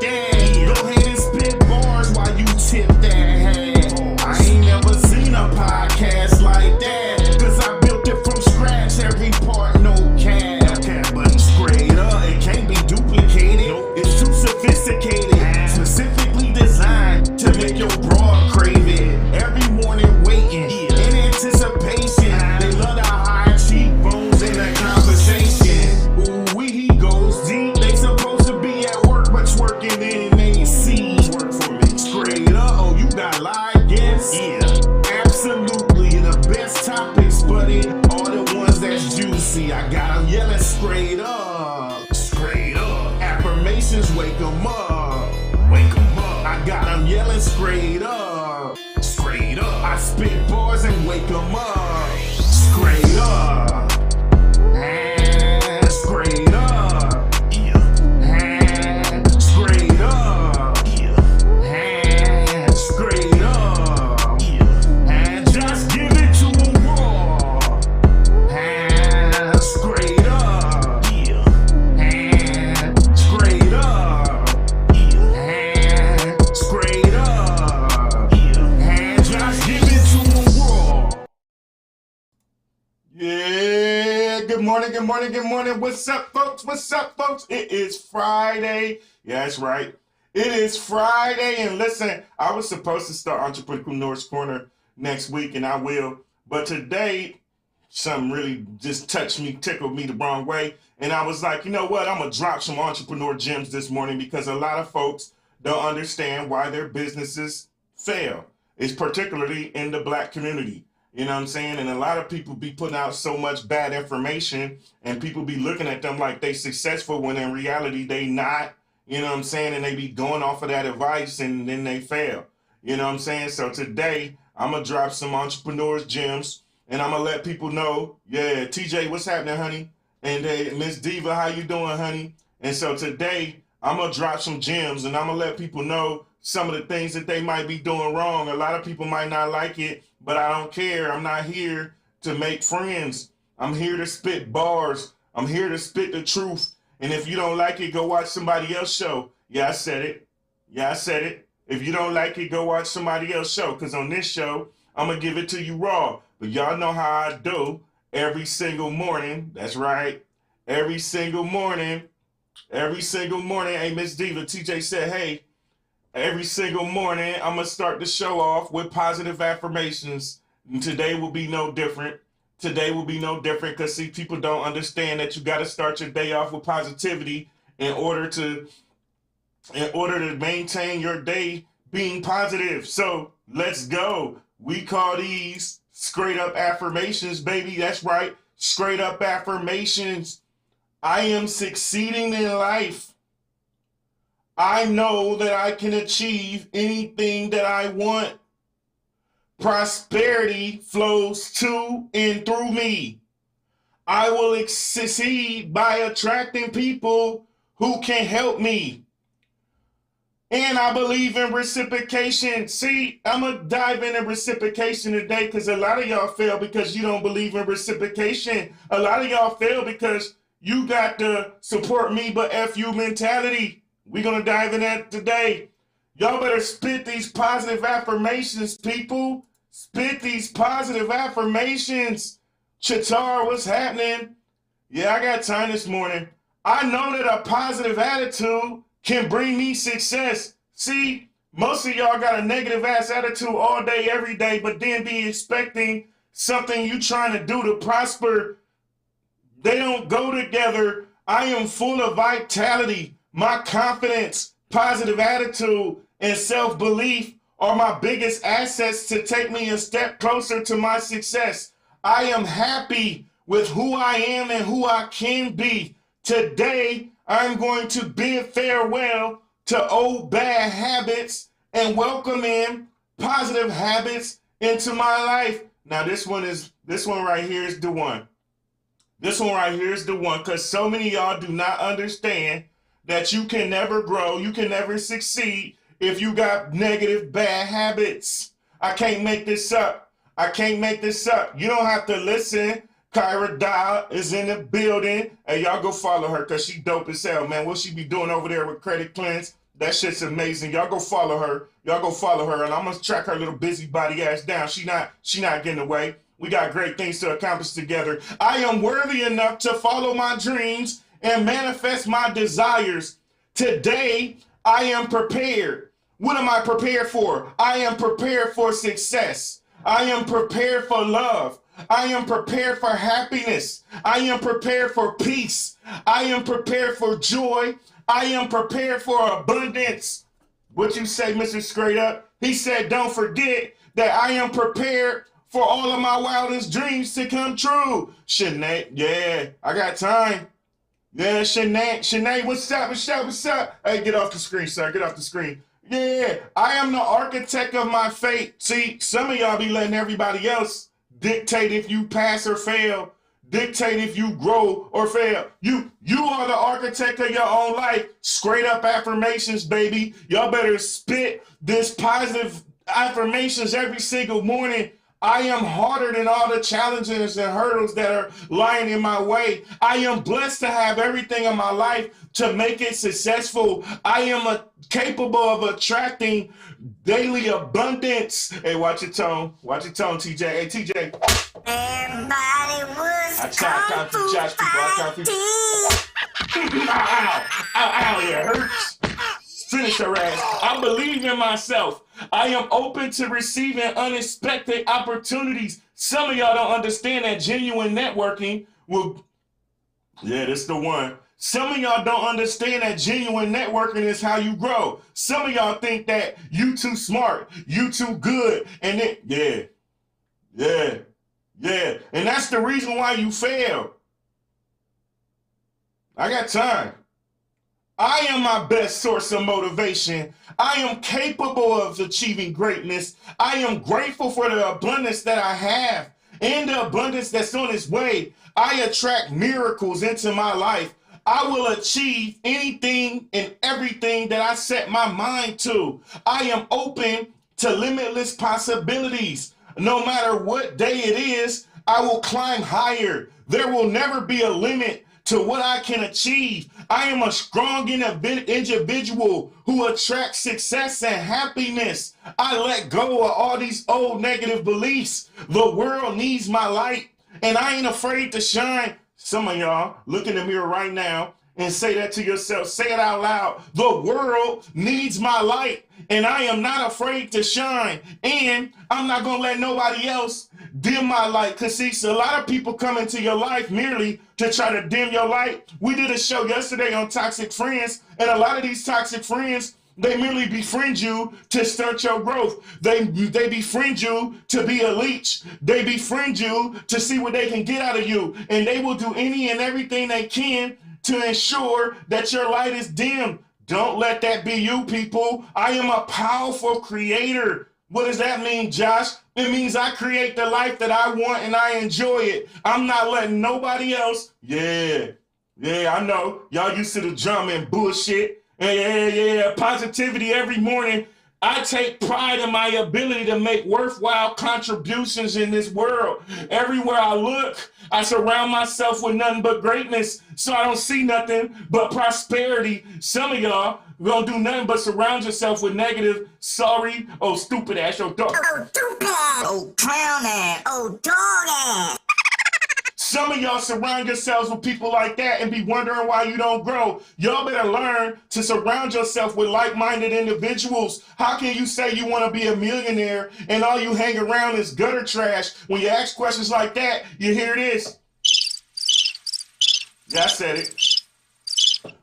that. Go ahead and spit bars while you tip that hat. I ain't never seen a podcast like that, cause I built it from scratch, every part no cap. But straight up, it can't be duplicated. It's too sophisticated, specifically designed to make your broad crave it. Every morning waiting, in anticipation. They love the high cheekbones in the conversation. Ooh, he goes deep. They supposed to be at work, but twerking in AC. Work for me. Straight up, oh, you got live guests? Yeah, absolutely. The best topics, buddy. All the ones that's juicy. I got them yelling straight up. Straight up. Affirmations, wake them up. Wake them up. I got them yelling straight up. Straight up. I spit bars and wake them up. Straight up. And straight up. And straight up. And straight up. And just give it to them raw. And straight up. And straight up. And straight up. And just give it to them raw. Yeah, good morning, good morning, good morning. What's up, folks? What's up, folks? It is Friday. Yeah, that's right. It is Friday, and listen, I was supposed to start Entrepreneur's Corner next week, and I will. But today, something really just touched me, tickled me the wrong way. And I was like, you know what? I'm going to drop some entrepreneur gems this morning because a lot of folks don't understand why their businesses fail. It's particularly in the Black community. You know what I'm saying? And a lot of people be putting out so much bad information and people be looking at them like they successful when in reality they not, you know what I'm saying? And they be going off of that advice and then they fail. You know what I'm saying? So today I'm going to drop some entrepreneurs gems and I'm going to let people know, yeah, TJ, what's happening, honey? And Miss Diva, how you doing, honey? And so today I'm going to drop some gems and I'm going to let people know some of the things that they might be doing wrong. A lot of people might not like it, but I don't care. I'm not here to make friends. I'm here to spit bars. I'm here to spit the truth. And if you don't like it, go watch somebody else's show. Yeah, I said it. Yeah, I said it. If you don't like it, go watch somebody else's show. Because on this show, I'm going to give it to you raw. But y'all know how I do every single morning. That's right. Every single morning. Every single morning. Hey, Miss Diva, TJ said, hey, every single morning, I'm going to start the show off with positive affirmations. And today will be no different. Today will be no different because, see, people don't understand that you got to start your day off with positivity in order to maintain your day being positive. So let's go. We call these straight up affirmations, baby. That's right. Straight up affirmations. I am succeeding in life. I know that I can achieve anything that I want. Prosperity flows to and through me. I will succeed by attracting people who can help me. And I believe in reciprocation. See, I'm going to dive into reciprocation today because a lot of y'all fail because you don't believe in reciprocation. A lot of y'all fail because you got the support me but F you mentality. We're going to dive in that today. Y'all better spit these positive affirmations, people. Spit these positive affirmations. Chatar, what's happening? Yeah, I got time this morning. I know that a positive attitude can bring me success. See, most of y'all got a negative ass attitude all day, every day, but then be expecting something you trying to do to prosper. They don't go together. I am full of vitality. My confidence, positive attitude, and self-belief are my biggest assets to take me a step closer to my success. I am happy with who I am and who I can be. Today, I'm going to bid farewell to old bad habits and welcome in positive habits into my life. Now, this one right here is the one. This one right here is the one because so many of y'all do not understand that you can never grow, you can never succeed if you got negative, bad habits. I can't make this up. I can't make this up. You don't have to listen. Kyra Dial is in the building. Hey, y'all go follow her because she dope as hell, man. What she be doing over there with Credit Cleanse? That shit's amazing. Y'all go follow her. Y'all go follow her, and I'm gonna track her little busybody ass down. She not getting away. We got great things to accomplish together. I am worthy enough to follow my dreams and manifest my desires. Today, I am prepared. What am I prepared for? I am prepared for success. I am prepared for love. I am prepared for happiness. I am prepared for peace. I am prepared for joy. I am prepared for abundance. What you say, Mr. Straight Up? He said, don't forget that I am prepared for all of my wildest dreams to come true. Shanae, yeah, I got time. Yeah, Shanae, what's up? Hey, get off the screen, sir. Get off the screen. Yeah, I am the architect of my fate. See, some of y'all be letting everybody else dictate if you pass or fail, dictate if you grow or fail. You are the architect of your own life. Straight up affirmations, baby. Y'all better spit this positive affirmations every single morning. I am harder than all the challenges and hurdles that are lying in my way. I am blessed to have everything in my life to make it successful. I am capable of attracting daily abundance. Hey, watch your tone. Watch your tone, TJ. Hey, TJ. Everybody was I try to judge people. Ow, it hurts. Finish her ass. I believe in myself. I am open to receiving unexpected opportunities. Some of y'all don't understand that genuine networking will... Yeah, this the one. Some of y'all don't understand that genuine networking is how you grow. Some of y'all think that you too smart, you too good, and then, yeah. And that's the reason why you fail. I got time. I am my best source of motivation. I am capable of achieving greatness. I am grateful for the abundance that I have and the abundance that's on its way. I attract miracles into my life. I will achieve anything and everything that I set my mind to. I am open to limitless possibilities. No matter what day it is, I will climb higher. There will never be a limit to what I can achieve. I am a strong individual who attracts success and happiness. I let go of all these old negative beliefs. The world needs my light, and I ain't afraid to shine. Some of y'all look in the mirror right now and say that to yourself. Say it out loud. The world needs my light, and I am not afraid to shine. And I'm not going to let nobody else dim my light. Because, see, a lot of people come into your life merely to try to dim your light. We did a show yesterday on toxic friends, and a lot of these toxic friends, they merely befriend you to stunt your growth. They befriend you to be a leech. They befriend you to see what they can get out of you. And they will do any and everything they can to ensure that your light is dim. Don't let that be you, people. I am a powerful creator. What does that mean, Josh? It means I create the life that I want and I enjoy it. I'm not letting nobody else. Yeah, I know. Y'all used to the drama and bullshit. Yeah. Positivity every morning. I take pride in my ability to make worthwhile contributions in this world. Everywhere I look, I surround myself with nothing but greatness, so I don't see nothing but prosperity. Some of y'all don't do nothing but surround yourself with negative, sorry, oh, stupid ass, your dog. Oh, stupid, oh, clown ass, oh, dog ass. Some of y'all surround yourselves with people like that and be wondering why you don't grow. Y'all better learn to surround yourself with like-minded individuals. How can you say you want to be a millionaire and all you hang around is gutter trash? When you ask questions like that, you hear this. Yeah, I said it.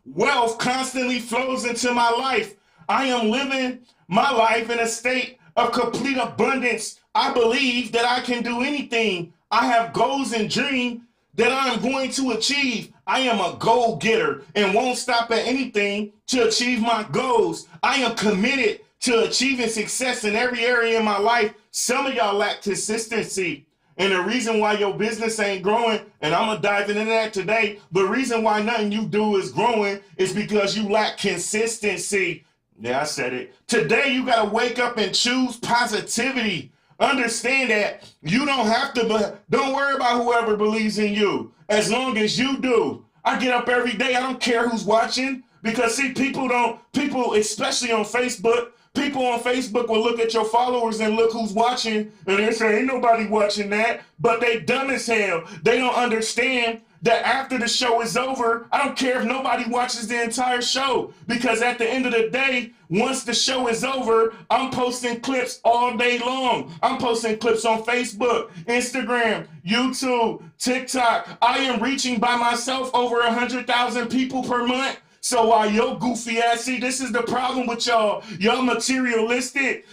Wealth constantly flows into my life. I am living my life in a state of complete abundance. I believe that I can do anything. I have goals and dreams that I am going to achieve. I am a goal getter and won't stop at anything to achieve my goals. I am committed to achieving success in every area in my life. Some of y'all lack consistency. And the reason why your business ain't growing, and I'm going to dive into that today, the reason why nothing you do is growing is because you lack consistency. Yeah, I said it. Today, you got to wake up and choose positivity. Understand that you don't have to, don't worry about whoever believes in you. As long as you do. I get up every day. I don't care who's watching. Because see, people, especially on Facebook, people on Facebook will look at your followers and look who's watching, and they say, ain't nobody watching that. But they dumb as hell. They don't understand that after the show is over, I don't care if nobody watches the entire show, because at the end of the day, once the show is over, I'm posting clips all day long. I'm posting clips on Facebook, Instagram, YouTube, TikTok. I am reaching by myself over 100,000 people per month. So while yo goofy ass, see, this is the problem with y'all. Y'all materialistic.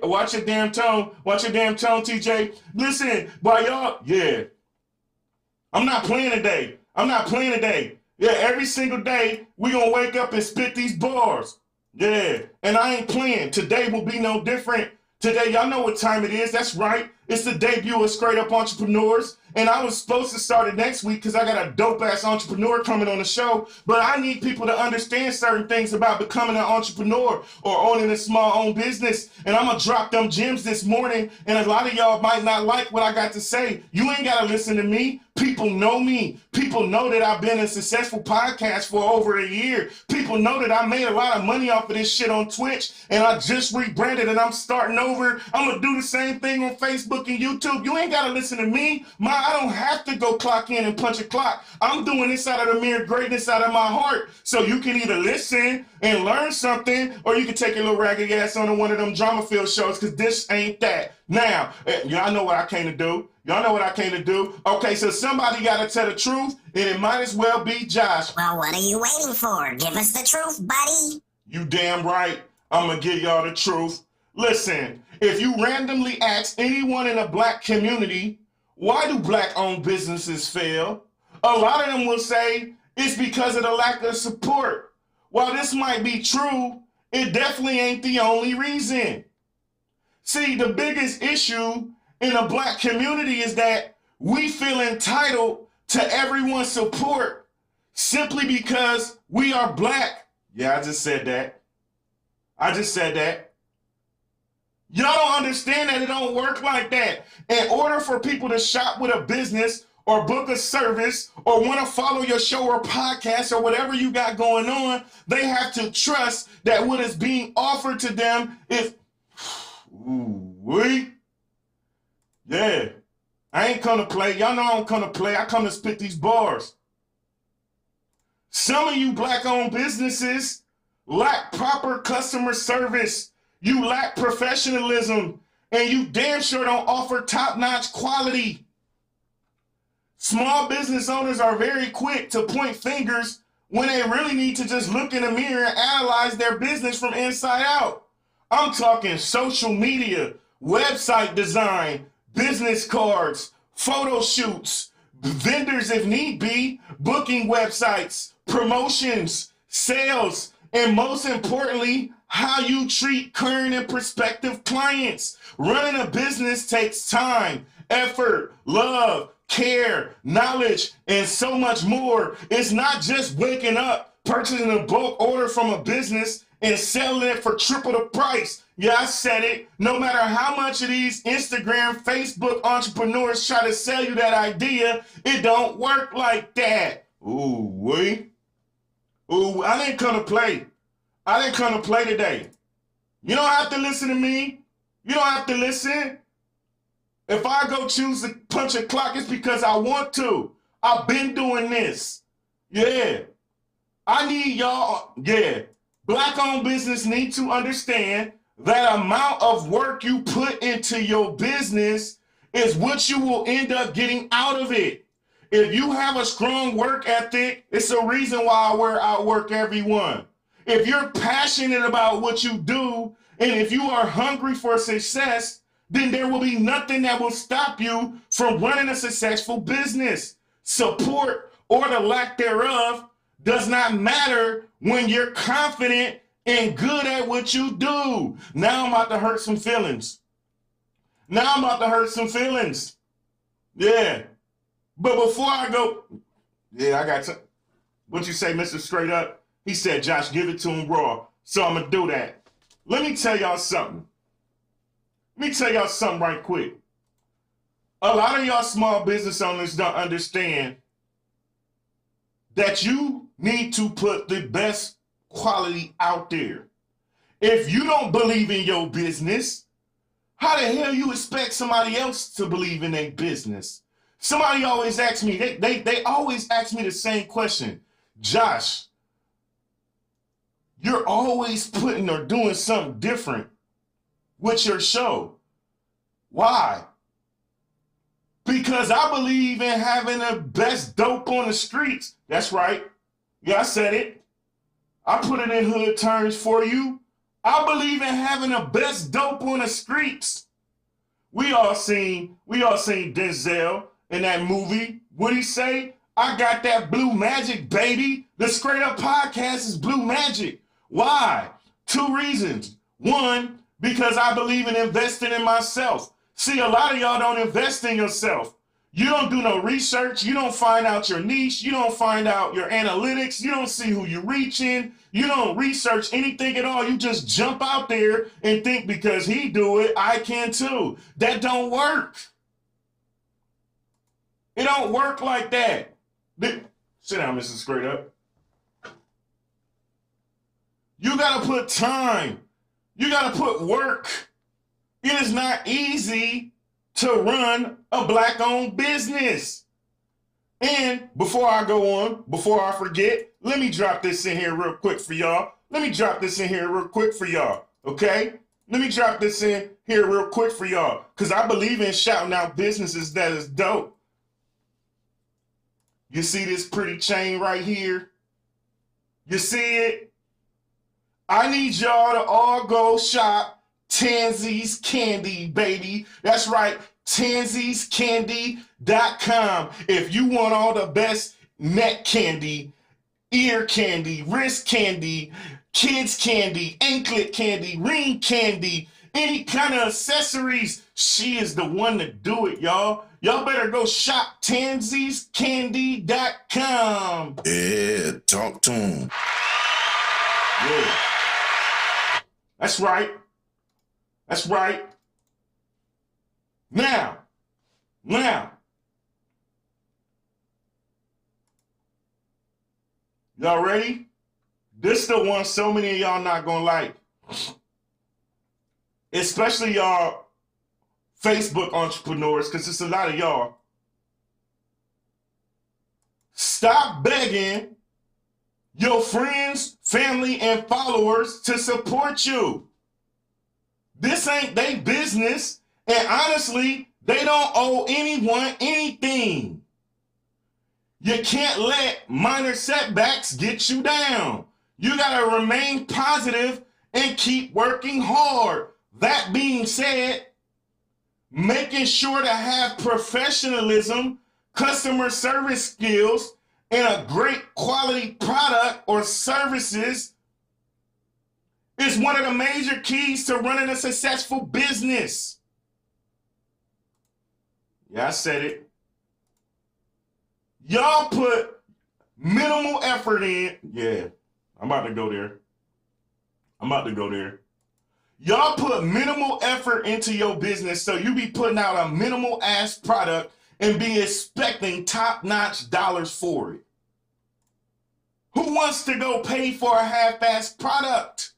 Watch your damn tone. Watch your damn tone, TJ. Listen, while y'all, yeah. I'm not playing today. I'm not playing today. Yeah, every single day, we gonna wake up and spit these bars. Yeah, and I ain't playing. Today will be no different. Today, y'all know what time it is. That's right. It's the debut of Straight Up Entrepreneurs. And I was supposed to start it next week because I got a dope-ass entrepreneur coming on the show. But I need people to understand certain things about becoming an entrepreneur or owning a small-owned business. And I'm going to drop them gems this morning. And a lot of y'all might not like what I got to say. You ain't got to listen to me. People know me. People know that I've been a successful podcast for over a year. People know that I made a lot of money off of this shit on Twitch. And I just rebranded and I'm starting over. I'm going to do the same thing on Facebook and YouTube. You ain't got to listen to me. I don't have to go clock in and punch a clock. I'm doing this out of the mere greatness out of my heart. So you can either listen and learn something, or you can take your little raggedy ass on one of them drama-filled shows, because this ain't that. Now, y'all know what I came to do. Y'all know what I came to do. Okay, so somebody got to tell the truth, and it might as well be Josh. Well, what are you waiting for? Give us the truth, buddy. You damn right. I'm going to give y'all the truth. Listen, if you randomly ask anyone in a black community, why do black-owned businesses fail? A lot of them will say it's because of the lack of support. While this might be true, it definitely ain't the only reason. See, the biggest issue in the black community is that we feel entitled to everyone's support simply because we are black. Yeah, I just said that. Y'all don't understand that it don't work like that. In order for people to shop with a business or book a service or want to follow your show or podcast or whatever you got going on, they have to trust that what is being offered to them is, yeah, I ain't come to play. Y'all know I don't come to play. I come to spit these bars. Some of you black-owned businesses lack proper customer service. You lack professionalism, and you damn sure don't offer top-notch quality. Small business owners are very quick to point fingers when they really need to just look in the mirror and analyze their business from inside out. I'm talking social media, website design, business cards, photo shoots, vendors if need be, booking websites, promotions, sales, and most importantly, how you treat current and prospective clients. Running a business takes time, effort, love, care, knowledge, and so much more. It's not just waking up, purchasing a bulk order from a business, and selling it for triple the price. Yeah, I said it. No matter how much of these Instagram, Facebook entrepreneurs try to sell you that idea, it don't work like that. Ooh, I didn't come to play. I didn't come to play today. You don't have to listen to me. You don't have to listen. If I go choose to punch a clock, it's because I want to. I've been doing this. Yeah. I need y'all. Yeah. Black-owned business need to understand that amount of work you put into your business is what you will end up getting out of it. If you have a strong work ethic, it's a reason why I outwork everyone. If you're passionate about what you do, and if you are hungry for success, then there will be nothing that will stop you from running a successful business. Support or the lack thereof does not matter when you're confident and good at what you do. Now I'm about to hurt some feelings. Yeah. But before I go, yeah, I got to, what you say, Mr. Straight Up? He said, Josh, give it to him raw. So I'm going to do that. Let me tell y'all something. Right quick. A lot of y'all small business owners don't understand that you need to put the best quality out there. If you don't believe in your business, how the hell you expect somebody else to believe in their business? Somebody always asks me, they always ask me the same question. Josh, you're always putting or doing something different with your show. Why? Because I believe in having the best dope on the streets. That's right. Yeah, I said it. I put it in hood terms for you. I believe in having the best dope on the streets. We all seen Denzel in that movie. What'd he say? I got that blue magic, baby. The Straight Up Podcast is blue magic. Why? 2 reasons. 1, because I believe in investing in myself. See, a lot of y'all don't invest in yourself. You don't do no research. You don't find out your niche. You don't find out your analytics. You don't see who you're reaching. You don't research anything at all. You just jump out there and think because he do it, I can too. That don't work. It don't work like that. Sit down, Mrs. Straight Up. You got to put time. You got to put work. It is not easy to run a Black-owned business. And before I go on, before I forget, let me drop this in here real quick for y'all. Okay? Let me drop this in here real quick for y'all, because I believe in shouting out businesses that is dope. You see this pretty chain right here? You see it? I need y'all to all go shop Tansy's Candy, baby. That's right, Tansy'sCandy.com. If you want all the best neck candy, ear candy, wrist candy, kids candy, anklet candy, ring candy, any kind of accessories, she is the one to do it, y'all. Y'all better go shop Tansy'sCandy.com. Yeah, talk to him. Yeah. That's right. That's right. Now. Y'all ready? This the one so many of y'all not gonna like. Especially y'all Facebook entrepreneurs, because it's a lot of y'all. Stop begging your friends, family, and followers to support you. This ain't their business, and honestly, they don't owe anyone anything. You can't let minor setbacks get you down. You gotta remain positive and keep working hard. That being said, making sure to have professionalism, customer service skills, and a great quality product or services is one of the major keys to running a successful business. Yeah, I said it. Y'all put minimal effort in. Yeah, I'm about to go there. Y'all put minimal effort into your business, so you be putting out a minimal ass product and be expecting top-notch dollars for it. Who wants to go pay for a half-ass product?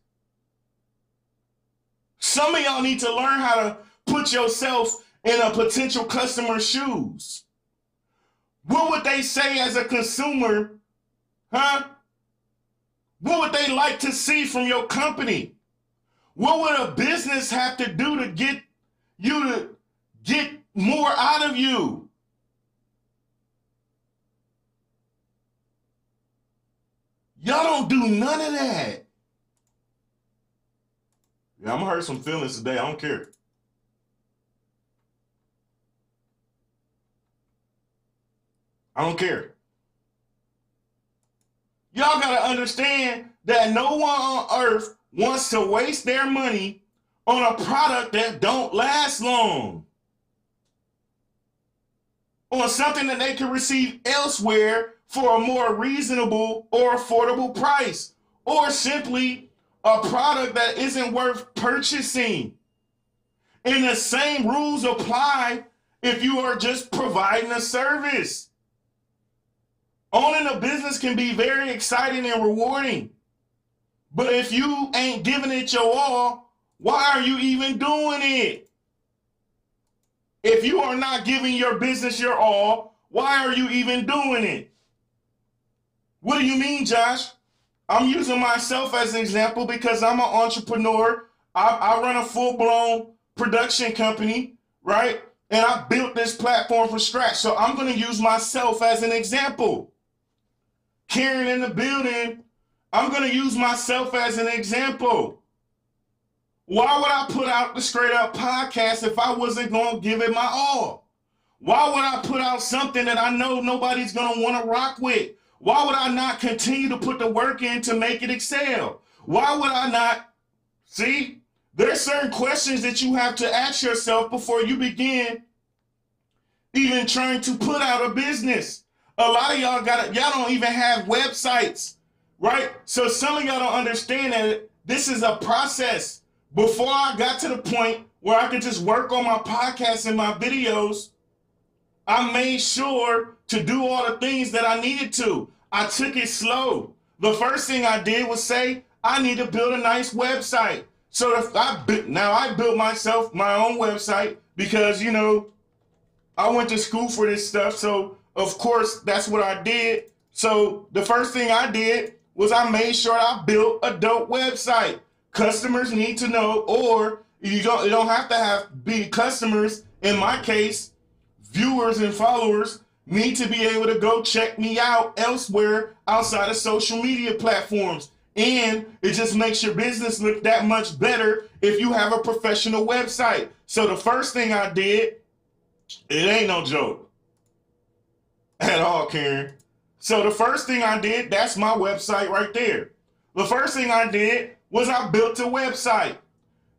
Some of y'all need to learn how to put yourself in a potential customer's shoes. What would they say as a consumer? Huh? What would they like to see from your company? What would a business have to do to get you to get more out of you? Y'all don't do none of that. Yeah, I'm gonna hurt some feelings today. I don't care. I don't care. Y'all gotta understand that no one on earth wants to waste their money on a product that don't last long, on something that they can receive elsewhere for a more reasonable or affordable price, or simply a product that isn't worth purchasing. And the same rules apply if you are just providing a service. Owning a business can be very exciting and rewarding. But if you ain't giving it your all, why are you even doing it? If you are not giving your business your all, why are you even doing it? What do you mean, Josh? I'm using myself as an example because I'm an entrepreneur. I run a full-blown production company, right? And I built this platform from scratch. So I'm going to use myself as an example. Karen in the building, I'm going to use myself as an example. Why would I put out the Straight Up podcast if I wasn't going to give it my all? Why would I put out something that I know nobody's going to want to rock with? Why would I not continue to put the work in to make it excel? Why would I not? See, there's certain questions that you have to ask yourself before you begin even trying to put out a business. A lot of y'all don't even have websites, right? So some of y'all don't understand that this is a process. Before I got to the point where I could just work on my podcast and my videos, I made sure to do all the things that I needed to. I took it slow. The first thing I did was say, I need to build a nice website. So I built myself my own website because, I went to school for this stuff. So, of course, that's what I did. So the first thing I did was I made sure I built a dope website. Customers need to know, or you don't have to be customers. In my case, viewers and followers need to be able to go check me out elsewhere outside of social media platforms. And it just makes your business look that much better if you have a professional website. So the first thing I did, it ain't no joke at all, Karen. So the first thing I did, that's my website right there. The first thing I did was I built a website.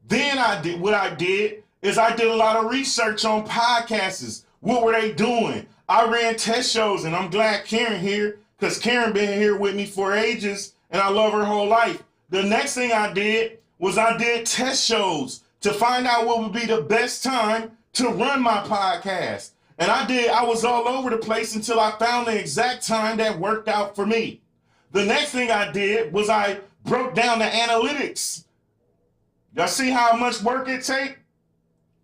Then I did a lot of research on podcasts. What were they doing? I ran test shows, and I'm glad Karen here, because Karen been here with me for ages, and I love her whole life. The next thing I did was I did test shows to find out what would be the best time to run my podcast. And I was all over the place until I found the exact time that worked out for me. The next thing I did was I broke down the analytics. Y'all see how much work it takes?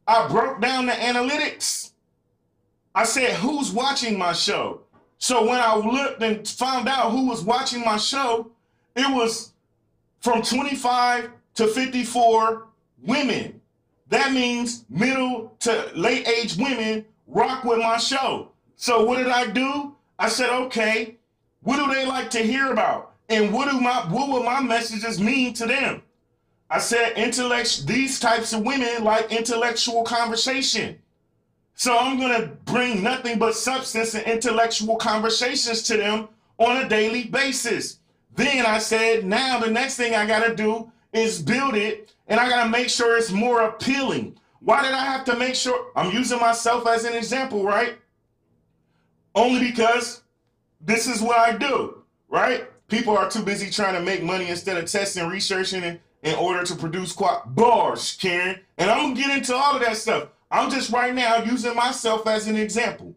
I broke down the analytics. I said, who's watching my show? So when I looked and found out who was watching my show, it was from 25 to 54 women. That means middle to late age women rock with my show. So what did I do? I said, okay, what do they like to hear about? And what will my messages mean to them? I said, these types of women like intellectual conversation. So I'm going to bring nothing but substance and intellectual conversations to them on a daily basis. Then I said, now the next thing I got to do is build it, and I got to make sure it's more appealing. Why did I have to make sure? I'm using myself as an example, right? Only because this is what I do, right? People are too busy trying to make money instead of testing, researching in order to produce bars, Karen. And I'm going to get into all of that stuff. I'm just right now using myself as an example.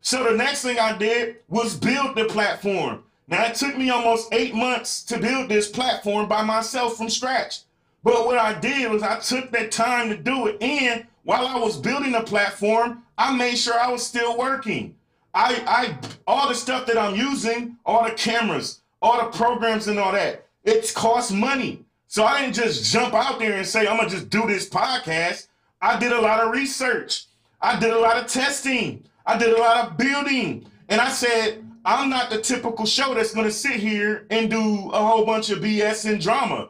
So the next thing I did was build the platform. Now, it took me almost 8 months to build this platform by myself from scratch. But what I did was I took that time to do it. And while I was building the platform, I made sure I was still working. All the stuff that I'm using, all the cameras, all the programs and all that, it costs money. So I didn't just jump out there and say, I'm going to just do this podcast. I did a lot of research. I did a lot of testing. I did a lot of building. And I said, I'm not the typical show that's going to sit here and do a whole bunch of BS and drama.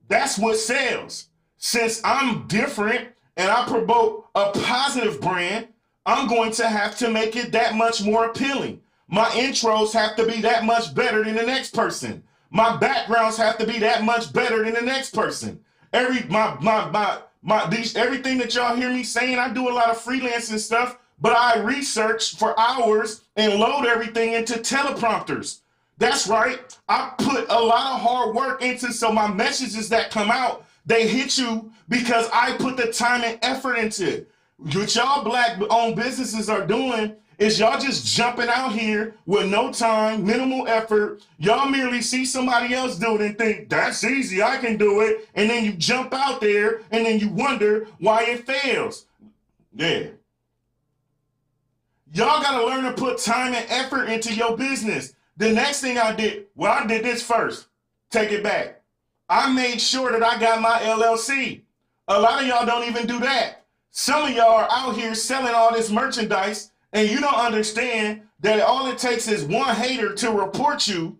That's what sells. Since I'm different and I promote a positive brand, I'm going to have to make it that much more appealing. My intros have to be that much better than the next person. My backgrounds have to be that much better than the next person. Everything that y'all hear me saying, I do a lot of freelancing stuff, but I research for hours and load everything into teleprompters. That's right. I put a lot of hard work into, so my messages that come out, they hit you because I put the time and effort into it. What y'all black-owned businesses are doing is y'all just jumping out here with no time, minimal effort. Y'all merely see somebody else do it and think, that's easy, I can do it. And then you jump out there and then you wonder why it fails. Yeah. Y'all got to learn to put time and effort into your business. The next thing I did this first. Take it back. I made sure that I got my LLC. A lot of y'all don't even do that. Some of y'all are out here selling all this merchandise and you don't understand that all it takes is one hater to report you.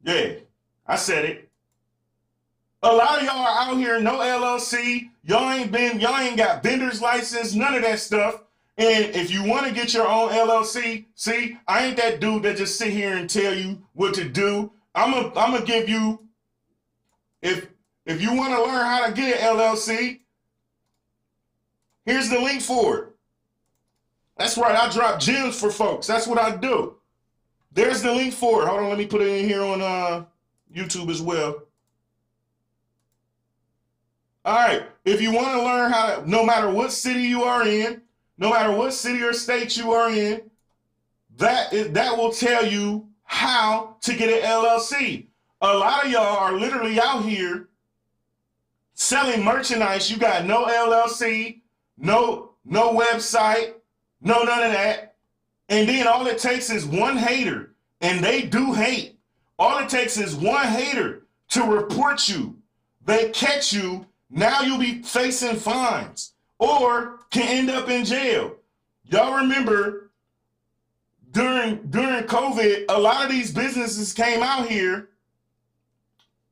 Yeah, I said it. A lot of y'all are out here, no LLC. Y'all ain't got vendor's license, none of that stuff. And if you want to get your own LLC, see, I ain't that dude that just sit here and tell you what to do. I'm gonna give you, if you want to learn how to get an LLC, here's the link for it. That's right, I drop gems for folks. That's what I do. There's the link for it. Hold on, let me put it in here on YouTube as well. All right, if you want to learn how to, no matter what city you are in, no matter what city or state you are in, that will tell you how to get an LLC. A lot of y'all are literally out here selling merchandise. You got no LLC, no website, no none of that. And then all it takes is one hater, and they do hate. All it takes is one hater to report you. They catch you, now you'll be facing fines or can end up in jail. Y'all remember during COVID, a lot of these businesses came out here.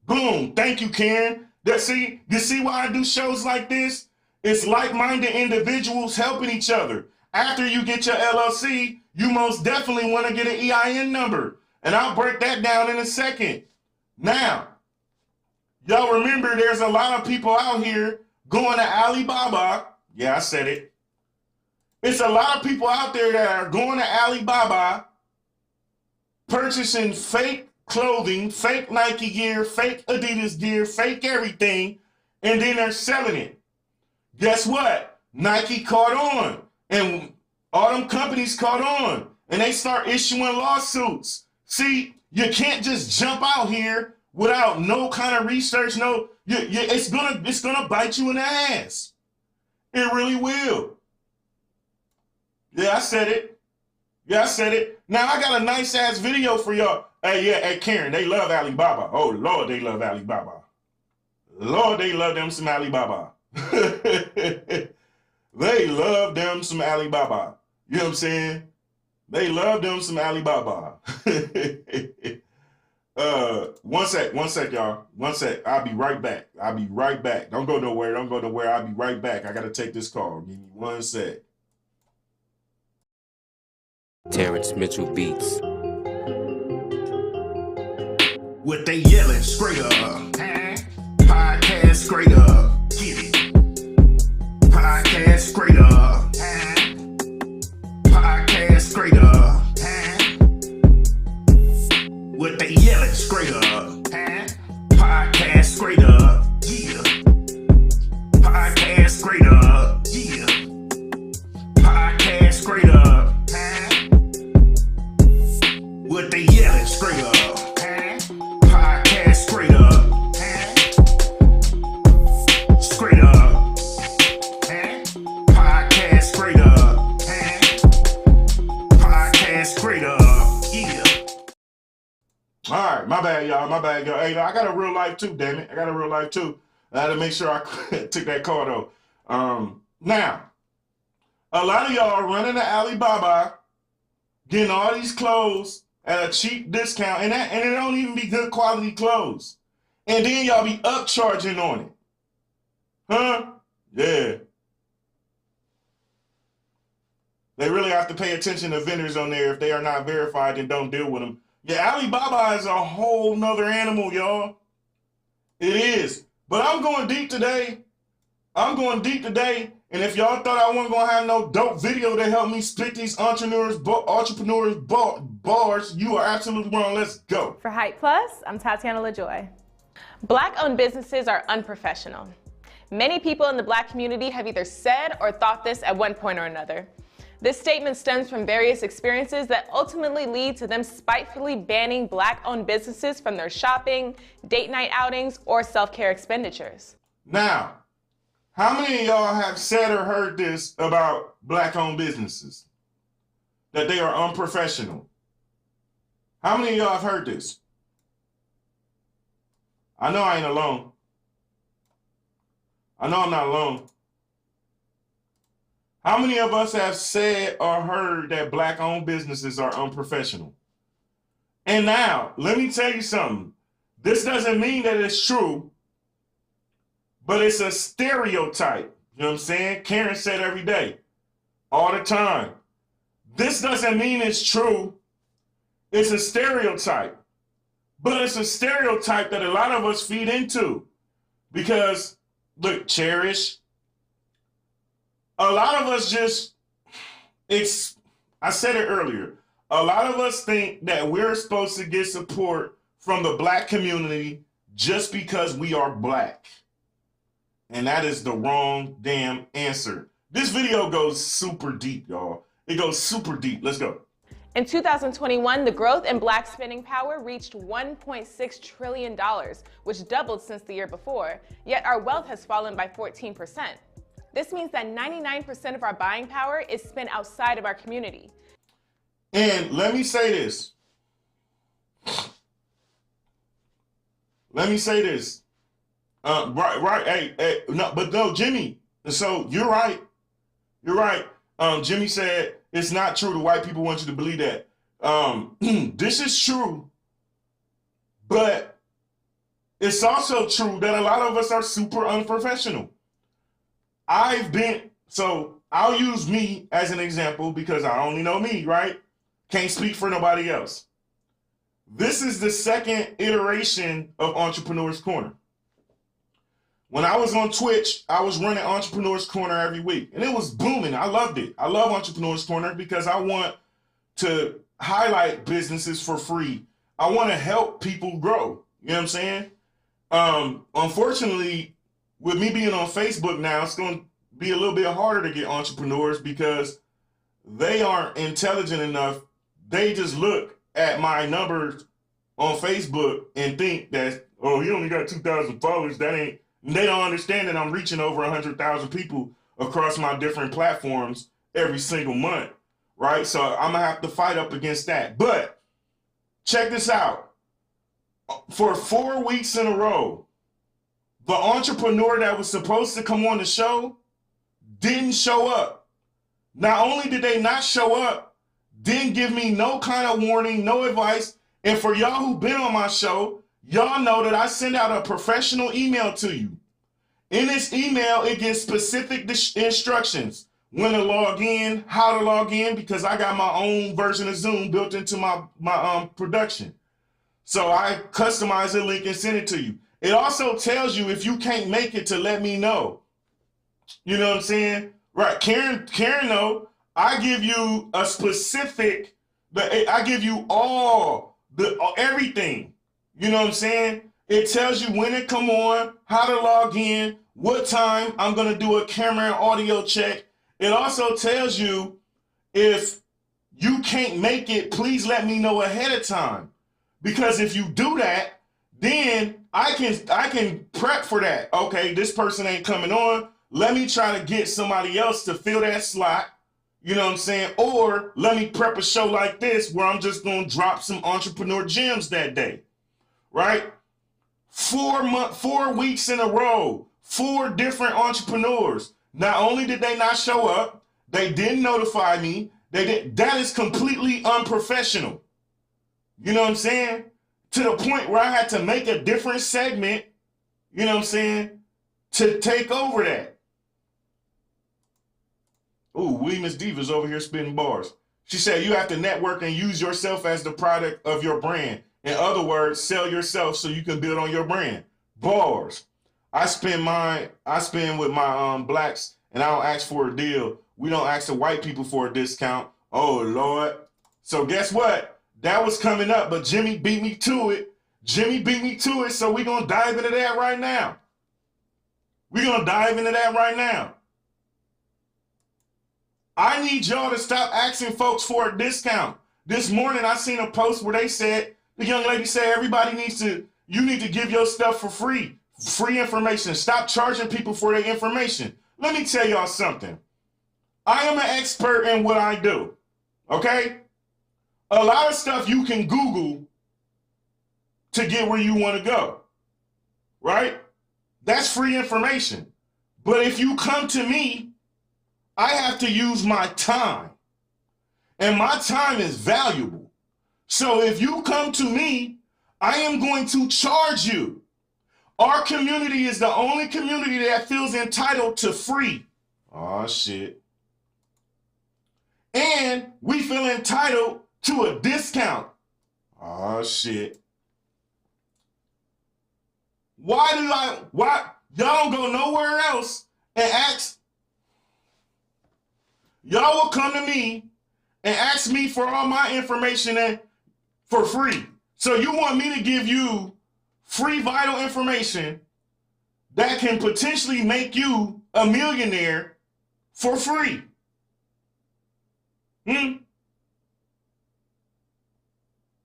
Boom, thank you, Karen. You see why I do shows like this? It's like-minded individuals helping each other. After you get your LLC, you most definitely want to get an EIN number. And I'll break that down in a second. Now, y'all remember there's a lot of people out here going to Alibaba. Yeah, I said it. It's a lot of people out there that are going to Alibaba, purchasing fake clothing, fake Nike gear, fake Adidas gear, fake everything, and then they're selling it. Guess what? Nike caught on, and all them companies caught on, and they start issuing lawsuits. See, you can't just jump out here without no kind of research. It's gonna bite you in the ass. It really will. Yeah, I said it. Now I got a nice ass video for y'all. Hey, Karen, they love Alibaba. Oh Lord, they love Alibaba. Lord, they love them some Alibaba. They love them some Alibaba. You know what I'm saying? They love them some Alibaba. One sec, y'all. One sec. I'll be right back. Don't go nowhere. I'll be right back. I gotta take this call. Give me 1 sec. Terrence Mitchell Beats. What they yelling straight up. Podcast straight up. Get it. Podcast straight up. Podcast straight up. What they yelling straight up. Podcast straight up. Yeah. Podcast straight up. Yeah. Podcast straight up. What they yelling straight up. Podcast straight up. Straight up. Podcast straight up. Podcast straight up. Yeah. All right, my bad, y'all. Hey, I got a real life too, damn it. I had to make sure I took that call though. Now, a lot of y'all are running to Alibaba, getting all these clothes at a cheap discount, and it don't even be good quality clothes. And then y'all be upcharging on it. Huh? Yeah. They really have to pay attention to vendors on there. If they are not verified, then don't deal with them. Yeah, Alibaba is a whole nother animal, y'all. It is. But I'm going deep today. And if y'all thought I wasn't going to have no dope video to help me spit these entrepreneurs bars, you are absolutely wrong. Let's go. For Hype Plus, I'm Tatiana LaJoy. Black-owned businesses are unprofessional. Many people in the Black community have either said or thought this at one point or another. This statement stems from various experiences that ultimately lead to them spitefully banning Black-owned businesses from their shopping, date night outings, or self-care expenditures. Now, how many of y'all have said or heard this about Black-owned businesses? That they are unprofessional? How many of y'all have heard this? I know I ain't alone. I know I'm not alone. How many of us have said or heard that Black-owned businesses are unprofessional? And now, let me tell you something. This doesn't mean that it's true, but it's a stereotype. You know what I'm saying? Karen said every day, all the time. This doesn't mean it's true. It's a stereotype. But it's a stereotype that a lot of us feed into. Because, look, Cherish, a lot of us I said it earlier, a lot of us think that we're supposed to get support from the Black community just because we are Black. And that is the wrong damn answer. This video goes super deep, y'all. It goes super deep. Let's go. In 2021, the growth in Black spending power reached $1.6 trillion, which doubled since the year before, yet our wealth has fallen by 14%. This means that 99% of our buying power is spent outside of our community. And let me say this. No, Jimmy. So you're right. You're right. Jimmy said it's not true. The white people want you to believe that. This is true, but it's also true that a lot of us are super unprofessional. I'll use me as an example because I only know me, right? Can't speak for nobody else. This is the second iteration of Entrepreneur's Corner. When I was on Twitch, I was running Entrepreneur's Corner every week, and it was booming. I loved it. I love Entrepreneur's Corner because I want to highlight businesses for free. I want to help people grow. You know what I'm saying? Unfortunately, with me being on Facebook now, it's going to be a little bit harder to get entrepreneurs because they aren't intelligent enough. They just look at my numbers on Facebook and think that, oh, he only got 2,000 followers. They don't understand that I'm reaching over 100,000 people across my different platforms every single month, right? So I'm going to have to fight up against that. But check this out. For 4 weeks in a row, the entrepreneur that was supposed to come on the show didn't show up. Not only did they not show up, didn't give me no kind of warning, no advice. And for y'all who've been on my show, y'all know that I send out a professional email to you. In this email, it gives specific instructions. When to log in, how to log in, because I got my own version of Zoom built into my production. So I customize the link and send it to you. It also tells you if you can't make it to let me know. You know what I'm saying? Right, Karen, no, I give you a specific, I give you everything. You know what I'm saying? It tells you when to come on, how to log in, what time I'm going to do a camera and audio check. It also tells you if you can't make it, please let me know ahead of time. Because if you do that, then I can prep for that. Okay, this person ain't coming on. Let me try to get somebody else to fill that slot. You know what I'm saying? Or let me prep a show like this where I'm just going to drop some entrepreneur gems that day. Right? 4 weeks in a row, 4 different entrepreneurs. Not only did they not show up, they didn't notify me. That is completely unprofessional. You know what I'm saying? To the point where I had to make a different segment, you know what I'm saying, to take over that. Ooh, Miss Diva's over here spitting bars. She said you have to network and use yourself as the product of your brand. In other words, sell yourself so you can build on your brand. Bars. I spend with my blacks and I don't ask for a deal. We don't ask the white people for a discount. Oh, Lord. So guess what? That was coming up, but Jimmy beat me to it. So we're going to dive into that right now. I need y'all to stop asking folks for a discount. This morning I seen a post where they said, the young lady said, you need to give your stuff for free. Free information. Stop charging people for their information. Let me tell y'all something. I am an expert in what I do. Okay? A lot of stuff you can Google to get where you want to go. Right? That's free information. But if you come to me, I have to use my time. And my time is valuable. So if you come to me, I am going to charge you. Our community is the only community that feels entitled to free. Oh, shit. And we feel entitled to a discount. Oh, shit. Why y'all don't go nowhere else and ask? Y'all will come to me and ask me for all my information for free. So you want me to give you free vital information that can potentially make you a millionaire for free.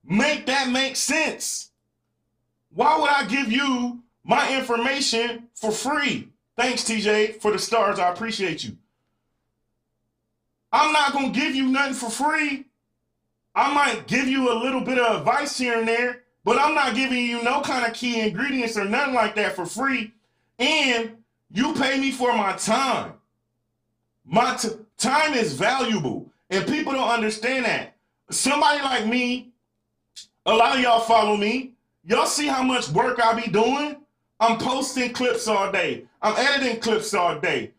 Make that make sense. Why would I give you my information for free? Thanks, TJ, for the stars. I appreciate you. I'm not going to give you nothing for free. I might give you a little bit of advice here and there, but I'm not giving you no kind of key ingredients or nothing like that for free. And you pay me for my time. My time is valuable, and people don't understand that. Somebody like me, a lot of y'all follow me. Y'all see how much work I be doing? I'm posting clips all day. I'm editing clips all day.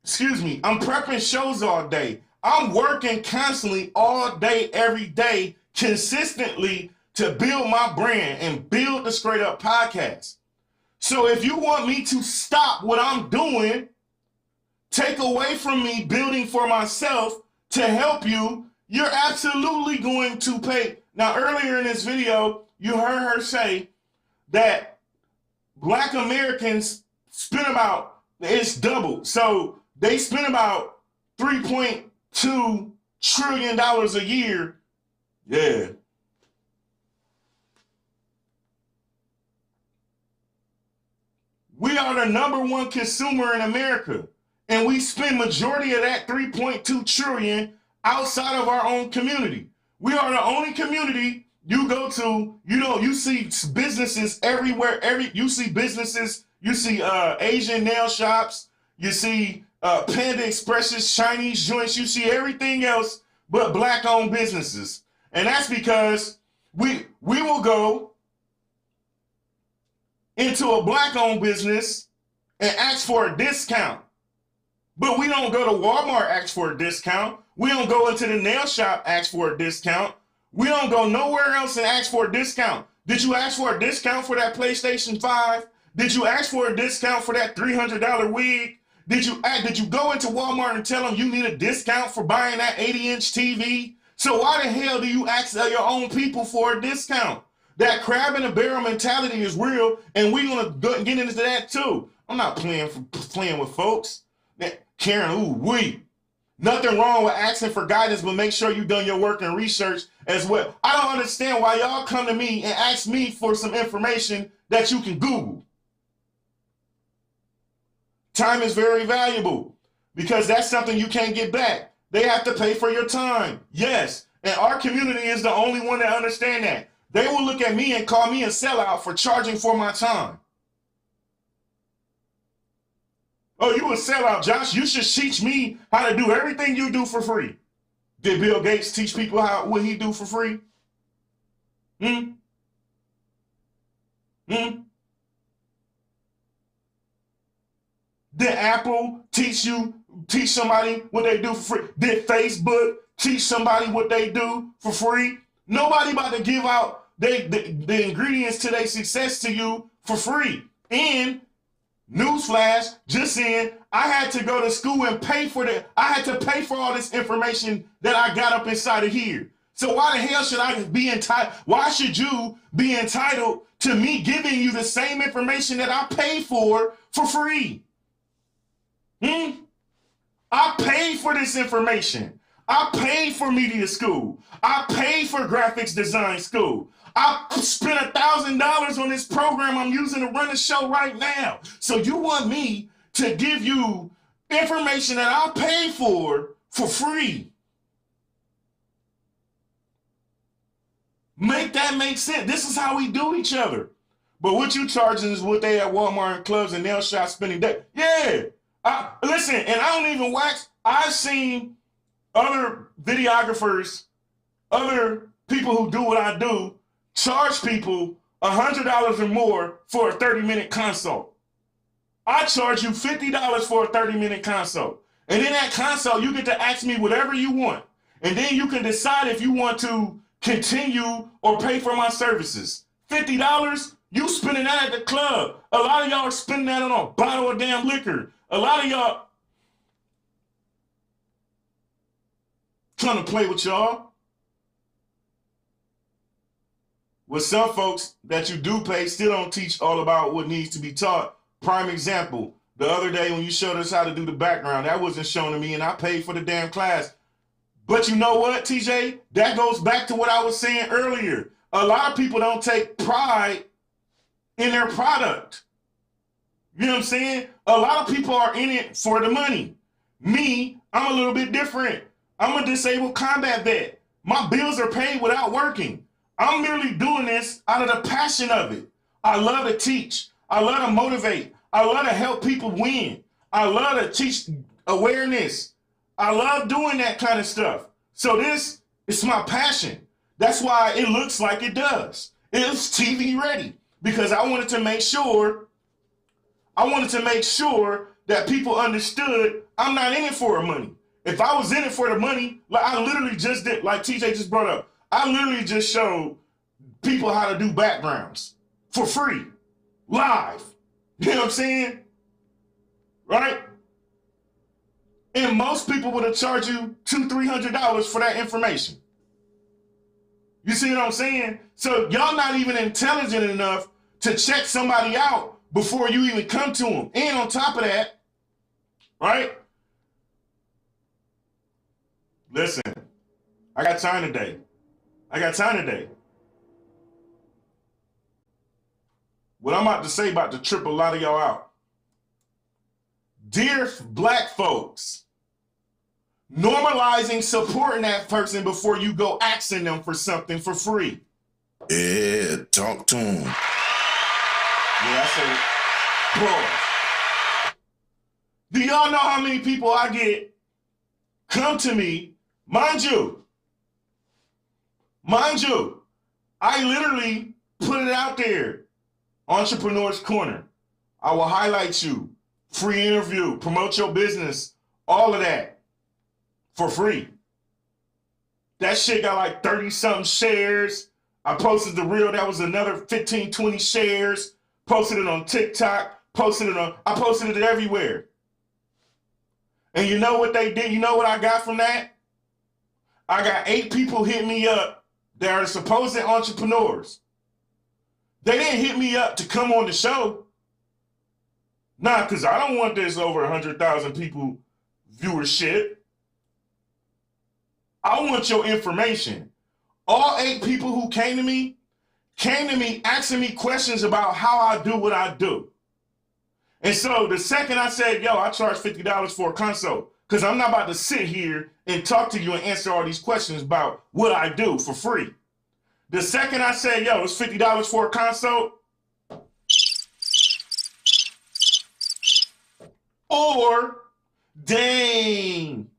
Excuse me. I'm prepping shows all day. I'm working constantly all day, every day, consistently to build my brand and build the Straight Up Podcast. So if you want me to stop what I'm doing, take away from me building for myself to help you, you're absolutely going to pay. Now, earlier in this video, you heard her say that Black Americans spend about, it's doubled. So they spend about $3.2 trillion a year. Yeah. We are the #1 consumer in America. And we spend majority of that 3.2 trillion outside of our own community. We are the only community you go to, you see businesses everywhere. You see businesses, you see Asian nail shops, you see Panda Expresses, Chinese joints, you see everything else but Black-owned businesses. And that's because we will go into a Black-owned business and ask for a discount. But we don't go to Walmart, ask for a discount. We don't go into the nail shop, ask for a discount. We don't go nowhere else and ask for a discount. Did you ask for a discount for that PlayStation 5? Did you ask for a discount for that $300 wig? Did you go into Walmart and tell them you need a discount for buying that 80-inch TV? So why the hell do you ask your own people for a discount? That crab in a barrel mentality is real, and we're gonna get into that too. I'm not playing with folks. Karen, nothing wrong with asking for guidance, but make sure you've done your work and research as well. I don't understand why y'all come to me and ask me for some information that you can Google. Time is very valuable because that's something you can't get back. They have to pay for your time. Yes. And our community is the only one that understand that. They will look at me and call me a sellout for charging for my time. Oh, you a sellout, Josh. You should teach me how to do everything you do for free. Did Bill Gates teach people what he do for free? Did Apple teach somebody what they do for free? Did Facebook teach somebody what they do for free? Nobody about to give out the ingredients to their success to you for free. And newsflash, just saying, I had to go to school and pay for I had to pay for all this information that I got up inside of here. So why the hell should I be entitled? Why should you be entitled to me giving you the same information that I paid for free? I paid for this information. I paid for media school. I paid for graphics design school. I spent $1,000 on this program I'm using to run the show right now. So you want me to give you information that I paid for free? Make that make sense. This is how we do each other. But what you charging is what they at Walmart and clubs and nail shop spending day. Yeah. Listen, and I don't even wax. I've seen other videographers, other people who do what I do, charge people $100 or more for a 30-minute consult. I charge you $50 for a 30-minute consult. And in that consult, you get to ask me whatever you want. And then you can decide if you want to continue or pay for my services. $50, you spending that at the club. A lot of y'all are spending that on a bottle of damn liquor. A lot of y'all trying to play with y'all. With some folks that you do pay still don't teach all about what needs to be taught. Prime example, the other day when you showed us how to do the background, that wasn't shown to me and I paid for the damn class. But you know what, TJ? That goes back to what I was saying earlier. A lot of people don't take pride in their product. You know what I'm saying? A lot of people are in it for the money. Me, I'm a little bit different. I'm a disabled combat vet. My bills are paid without working. I'm merely doing this out of the passion of it. I love to teach. I love to motivate. I love to help people win. I love to teach awareness. I love doing that kind of stuff. So this is my passion. That's why it looks like it does. It's TV ready because I wanted to make sure that people understood I'm not in it for the money. If I was in it for the money, like I literally just did, like TJ just brought up, I literally just showed people how to do backgrounds for free, live. You know what I'm saying? Right? And most people would have charged you $200-$300 for that information. You see what I'm saying? So y'all not even intelligent enough to check somebody out before you even come to them. And on top of that, right? Listen, I got time today. What I'm about to say about to trip a lot of y'all out. Dear black folks, normalizing supporting that person before you go asking them for something for free. Yeah, talk to him. Yeah, I say, pause. Do y'all know how many people I get come to me? Mind you, I literally put it out there. Entrepreneur's Corner. I will highlight you. Free interview, promote your business, all of that for free. That shit got like 30-something shares. I posted the reel, that was another 15, 20 shares. Posted it on TikTok, I posted it everywhere. And you know what they did? You know what I got from that? I got 8 people hit me up that are supposed entrepreneurs. They didn't hit me up to come on the show. Nah, because I don't want this over 100,000 people viewership. I want your information. All 8 people who came to me asking me questions about how I do what I do. And so the second I said, yo, I charge $50 for a consult, because I'm not about to sit here and talk to you and answer all these questions about what I do for free. The second I said, yo, it's $50 for a consult, or, dang,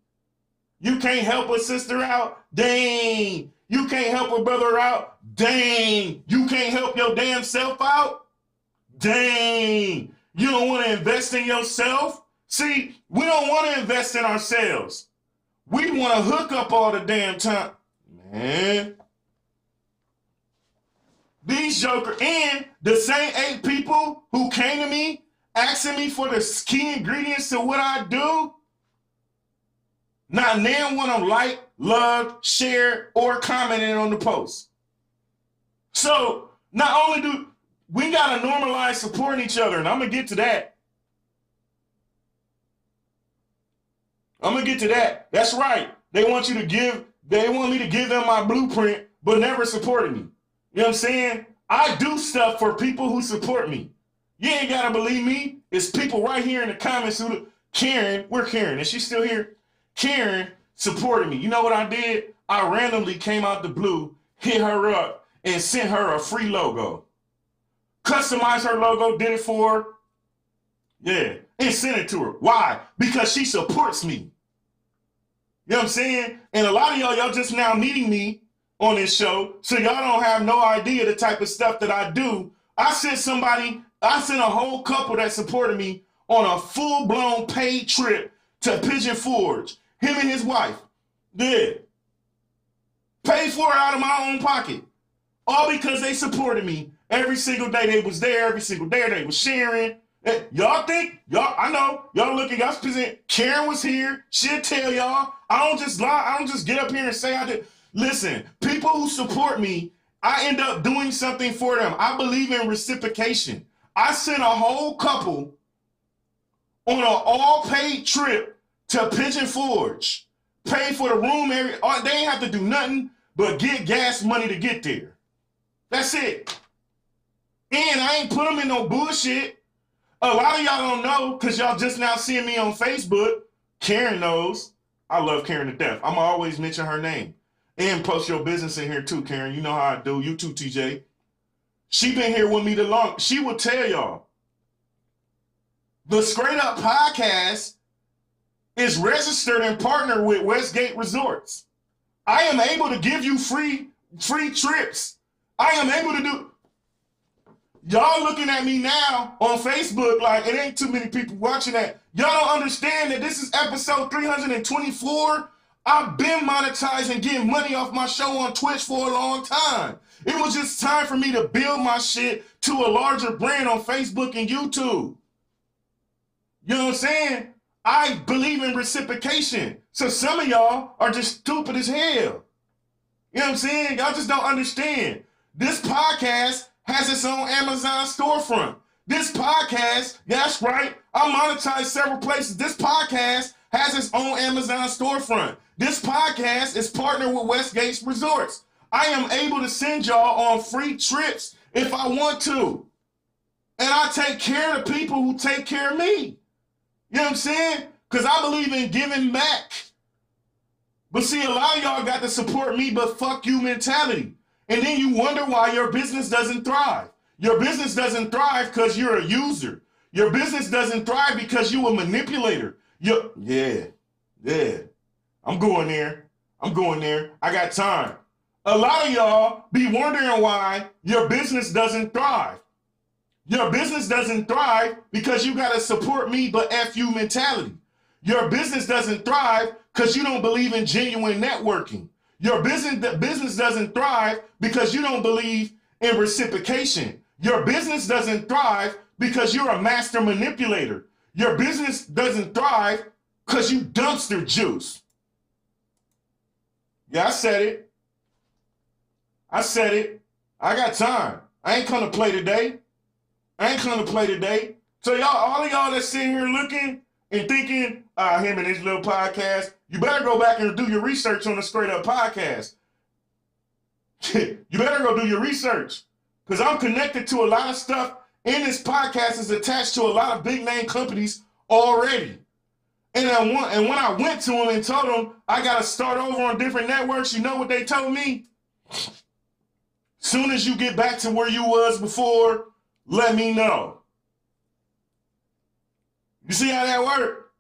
you can't help a sister out? Dang, you can't help a brother out? Dang, you can't help your damn self out? Dang, you don't want to invest in yourself? See, we don't want to invest in ourselves. We want to hook up all the damn time. Man. These jokers, and the same 8 people who came to me asking me for the key ingredients to what I do, not now want to like, love, share, or commenting on the post. So not only do we got to normalize supporting each other, and I'm going to get to that. I'm gonna get to that. That's right. They want me to give them my blueprint, but never supported me. You know what I'm saying? I do stuff for people who support me. You ain't gotta believe me. It's people right here in the comments who, Karen, where Karen? Is she still here? Karen supported me. You know what I did? I randomly came out the blue, hit her up, and sent her a free logo. Customized her logo, did it for her. Yeah, and sent it to her. Why? Because she supports me. You know what I'm saying? And a lot of y'all just now meeting me on this show, so y'all don't have no idea the type of stuff that I do. I sent a whole couple that supported me on a full-blown paid trip to Pigeon Forge. Him and his wife. Yeah. Paid for it out of my own pocket. All because they supported me. Every single day they was there. Every single day they was sharing. Y'all think, I know, y'all look at y'all present. Karen was here. She'll tell y'all. I don't just lie. I don't just get up here and say I did. Listen, people who support me, I end up doing something for them. I believe in reciprocation. I sent a whole couple on an all-paid trip to Pigeon Forge. Paid for the room. They ain't have to do nothing but get gas money to get there. That's it. And I ain't put them in no bullshit. A lot of y'all don't know because y'all just now seeing me on Facebook. Karen knows. I love Karen to death. I'm always mention her name. And post your business in here too, Karen. You know how I do. You too, TJ. She been here with me the long. She will tell y'all. The Straight Up Podcast is registered and partnered with Westgate Resorts. I am able to give you free trips. I am able to do. Y'all looking at me now on Facebook like it ain't too many people watching that. Y'all don't understand that this is episode 324. I've been monetizing, getting money off my show on Twitch for a long time. It was just time for me to build my shit to a larger brand on Facebook and YouTube. You know what I'm saying? I believe in reciprocation. So some of y'all are just stupid as hell. You know what I'm saying? Y'all just don't understand. This podcast has its own Amazon storefront. This podcast, that's right, I monetize several places. This podcast has its own Amazon storefront. This podcast is partnered with Westgate Resorts. I am able to send y'all on free trips if I want to. And I take care of the people who take care of me. You know what I'm saying? Because I believe in giving back. But see, a lot of y'all got the support me, but fuck you mentality. And then you wonder why your business doesn't thrive. Your business doesn't thrive because you're a user. Your business doesn't thrive because you're a manipulator. Yeah. I'm going there. I got time. A lot of y'all be wondering why your business doesn't thrive. Your business doesn't thrive because you got to support me, but F you mentality. Your business doesn't thrive because you don't believe in genuine networking. Your business doesn't thrive because you don't believe in reciprocation. Your business doesn't thrive because you're a master manipulator. Your business doesn't thrive because you dumpster juice. Yeah, I said it. I got time. I ain't come to play today. So y'all, all of y'all that's sitting here looking and thinking, him and his little podcast, you better go back and do your research on the Straight Up Podcast. You better go do your research. Because I'm connected to a lot of stuff in this podcast is attached to a lot of big name companies already. And when I went to them and told them I got to start over on different networks, you know what they told me? Soon as you get back to where you was before, let me know. You see how that worked?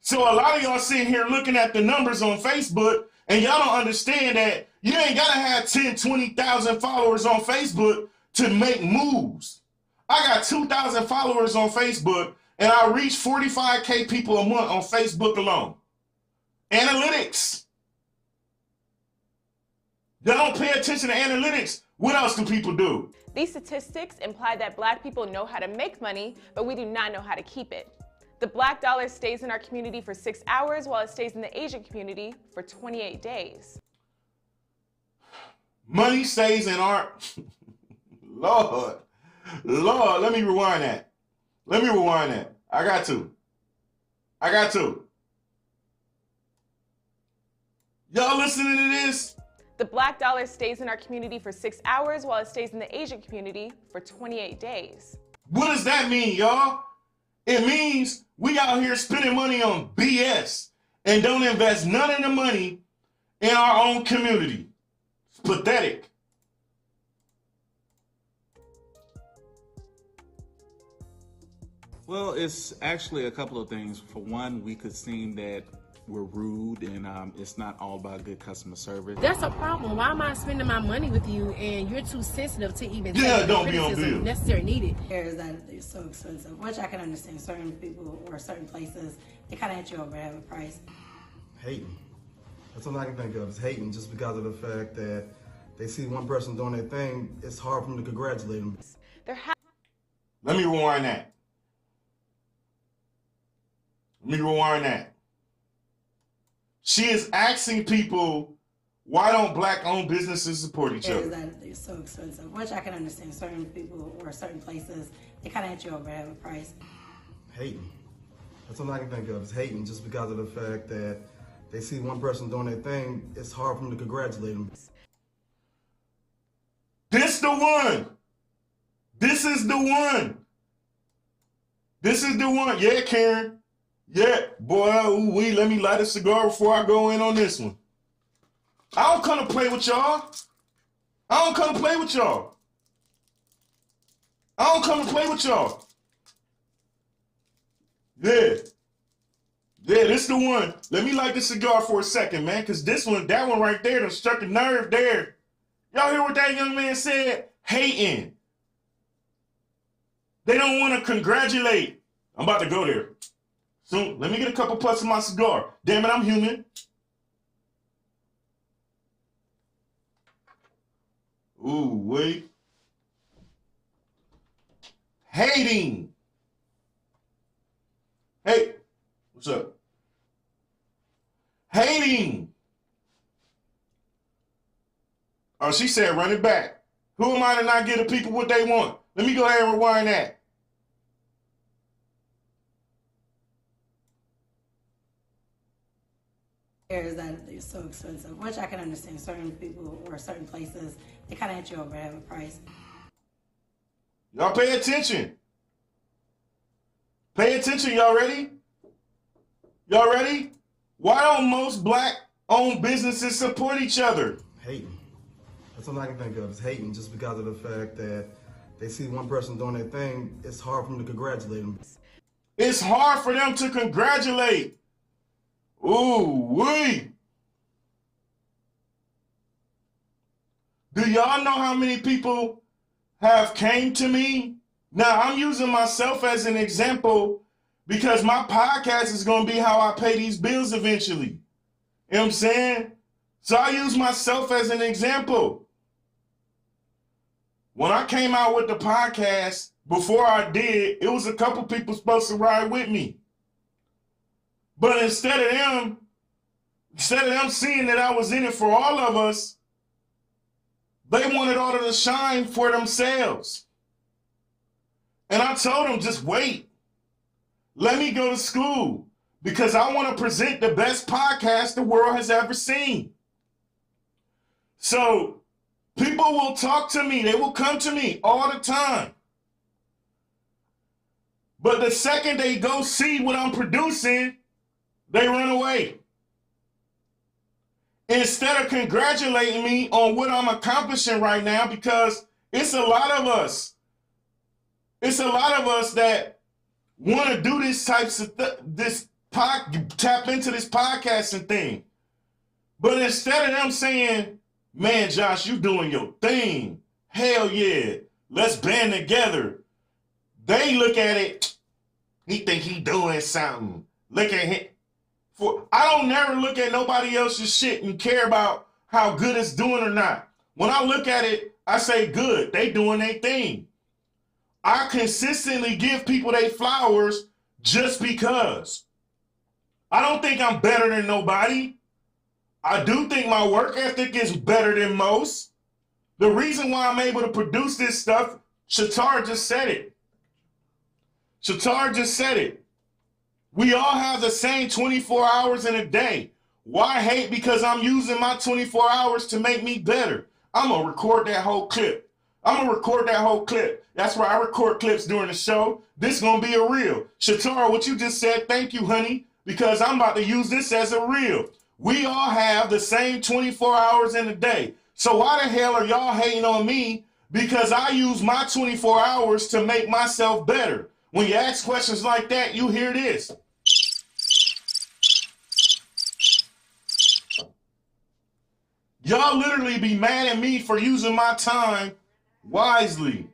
So a lot of y'all sitting here looking at the numbers on Facebook and y'all don't understand that you ain't got to have 10, 20,000 followers on Facebook to make moves. I got 2,000 followers on Facebook and I reach 45K people a month on Facebook alone. Analytics. Y'all don't pay attention to analytics. What else do people do? These statistics imply that Black people know how to make money, but we do not know how to keep it. The Black dollar stays in our community for 6 hours while it stays in the Asian community for 28 days. Money stays in our... Lord, let me rewind that. I got to. Y'all listening to this? The black dollar stays in our community for 6 hours while it stays in the Asian community for 28 days. What does that mean, y'all? It means we out here spending money on BS and don't invest none of the money in our own community. It's pathetic. Well, it's actually a couple of things. For one, we could seem that we're rude and it's not all about good customer service. That's a problem. Why am I spending my money with you and you're too sensitive to even Yeah, don't be on bill. necessary needed? Is that they're so expensive, which I can understand. Certain people or certain places, they kind of hit you over to have a price. Hating. That's all I can think of is hating, just because of the fact that they see one person doing their thing, it's hard for them to congratulate them. Let me rewind that. She is asking people, why don't black-owned businesses support each other? Is that they're so expensive, which I can understand. Certain people or certain places, they kind of hit you over to have a price. Hating. That's all I can think of is hating, just because of the fact that they see one person doing their thing, it's hard for them to congratulate them. This the one. This is the one. This is the one. Yeah, Karen. Yeah, boy, ooh-wee, let me light a cigar before I go in on this one. I don't come to play with y'all. Yeah. Yeah, this the one. Let me light the cigar for a second, man, because that one right there done struck a nerve there. Y'all hear what that young man said? Hating. They don't want to congratulate. I'm about to go there. Soon, let me get a couple puffs of my cigar. Damn it, I'm human. Ooh, wait. Hating. Hey, what's up? Hating. Oh, she said run it back. Who am I to not give the people what they want? Let me go ahead and rewind that. Is that they're so expensive, which I can understand. Certain people or certain places, they kind of hit you over to have a price. Y'all pay attention. Pay attention, y'all ready? Y'all ready? Why don't most black-owned businesses support each other? Hating. That's all I can think of is hating, just because of the fact that they see one person doing their thing, it's hard for them to congratulate them. It's hard for them to congratulate. Ooh, wee. Do y'all know how many people have came to me? Now, I'm using myself as an example because my podcast is going to be how I pay these bills eventually. You know what I'm saying? So I use myself as an example. When I came out with the podcast, before I did, it was a couple people supposed to ride with me. But instead of them seeing that I was in it for all of us, they wanted all of the shine for themselves. And I told them, just wait. Let me go to school because I want to present the best podcast the world has ever seen. So people will talk to me. They will come to me all the time. But the second they go see what I'm producing, they run away. Instead of congratulating me on what I'm accomplishing right now, because it's a lot of us. It's a lot of us that want to do this types of tap into this podcasting thing. But instead of them saying, man, Josh, you doing your thing. Hell yeah. Let's band together. They look at it. He think he doing something. Look at him. I don't never look at nobody else's shit and care about how good it's doing or not. When I look at it, I say good. They doing their thing. I consistently give people their flowers just because. I don't think I'm better than nobody. I do think my work ethic is better than most. The reason why I'm able to produce this stuff, Shatar just said it. We all have the same 24 hours in a day. Why hate? Because I'm using my 24 hours to make me better. I'm going to record that whole clip. That's why I record clips during the show. This is going to be a reel. Shatara, what you just said, thank you, honey, because I'm about to use this as a reel. We all have the same 24 hours in a day. So why the hell are y'all hating on me? Because I use my 24 hours to make myself better. When you ask questions like that, you hear this. Y'all literally be mad at me for using my time wisely.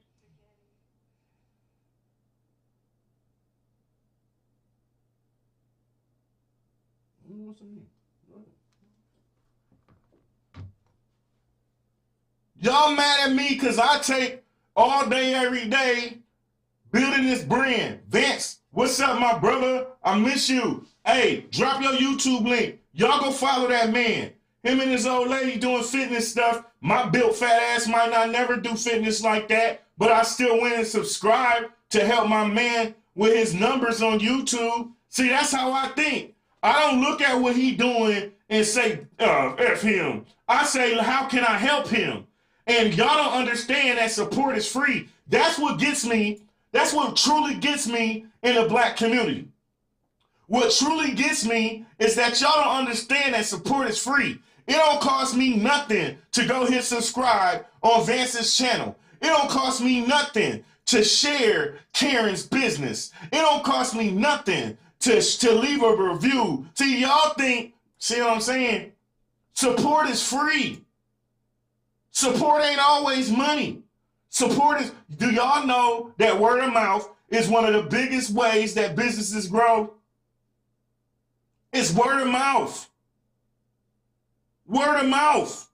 Y'all mad at me because I take all day, every day, building this brand. Vince, what's up, my brother? I miss you. Hey, drop your YouTube link. Y'all go follow that man. Him and his old lady doing fitness stuff. My built fat ass might not never do fitness like that, but I still went and subscribe to help my man with his numbers on YouTube. See, that's how I think. I don't look at what he doing and say, F him. I say, how can I help him? And y'all don't understand that support is free. That's what gets me. That's what truly gets me in the black community. What truly gets me is that y'all don't understand that support is free. It don't cost me nothing to go hit subscribe on Vance's channel. It don't cost me nothing to share Karen's business. It don't cost me nothing to leave a review. See, y'all think, see what I'm saying? Support is free. Support ain't always money. Support is, do y'all know that word of mouth is one of the biggest ways that businesses grow? It's word of mouth. Word of mouth.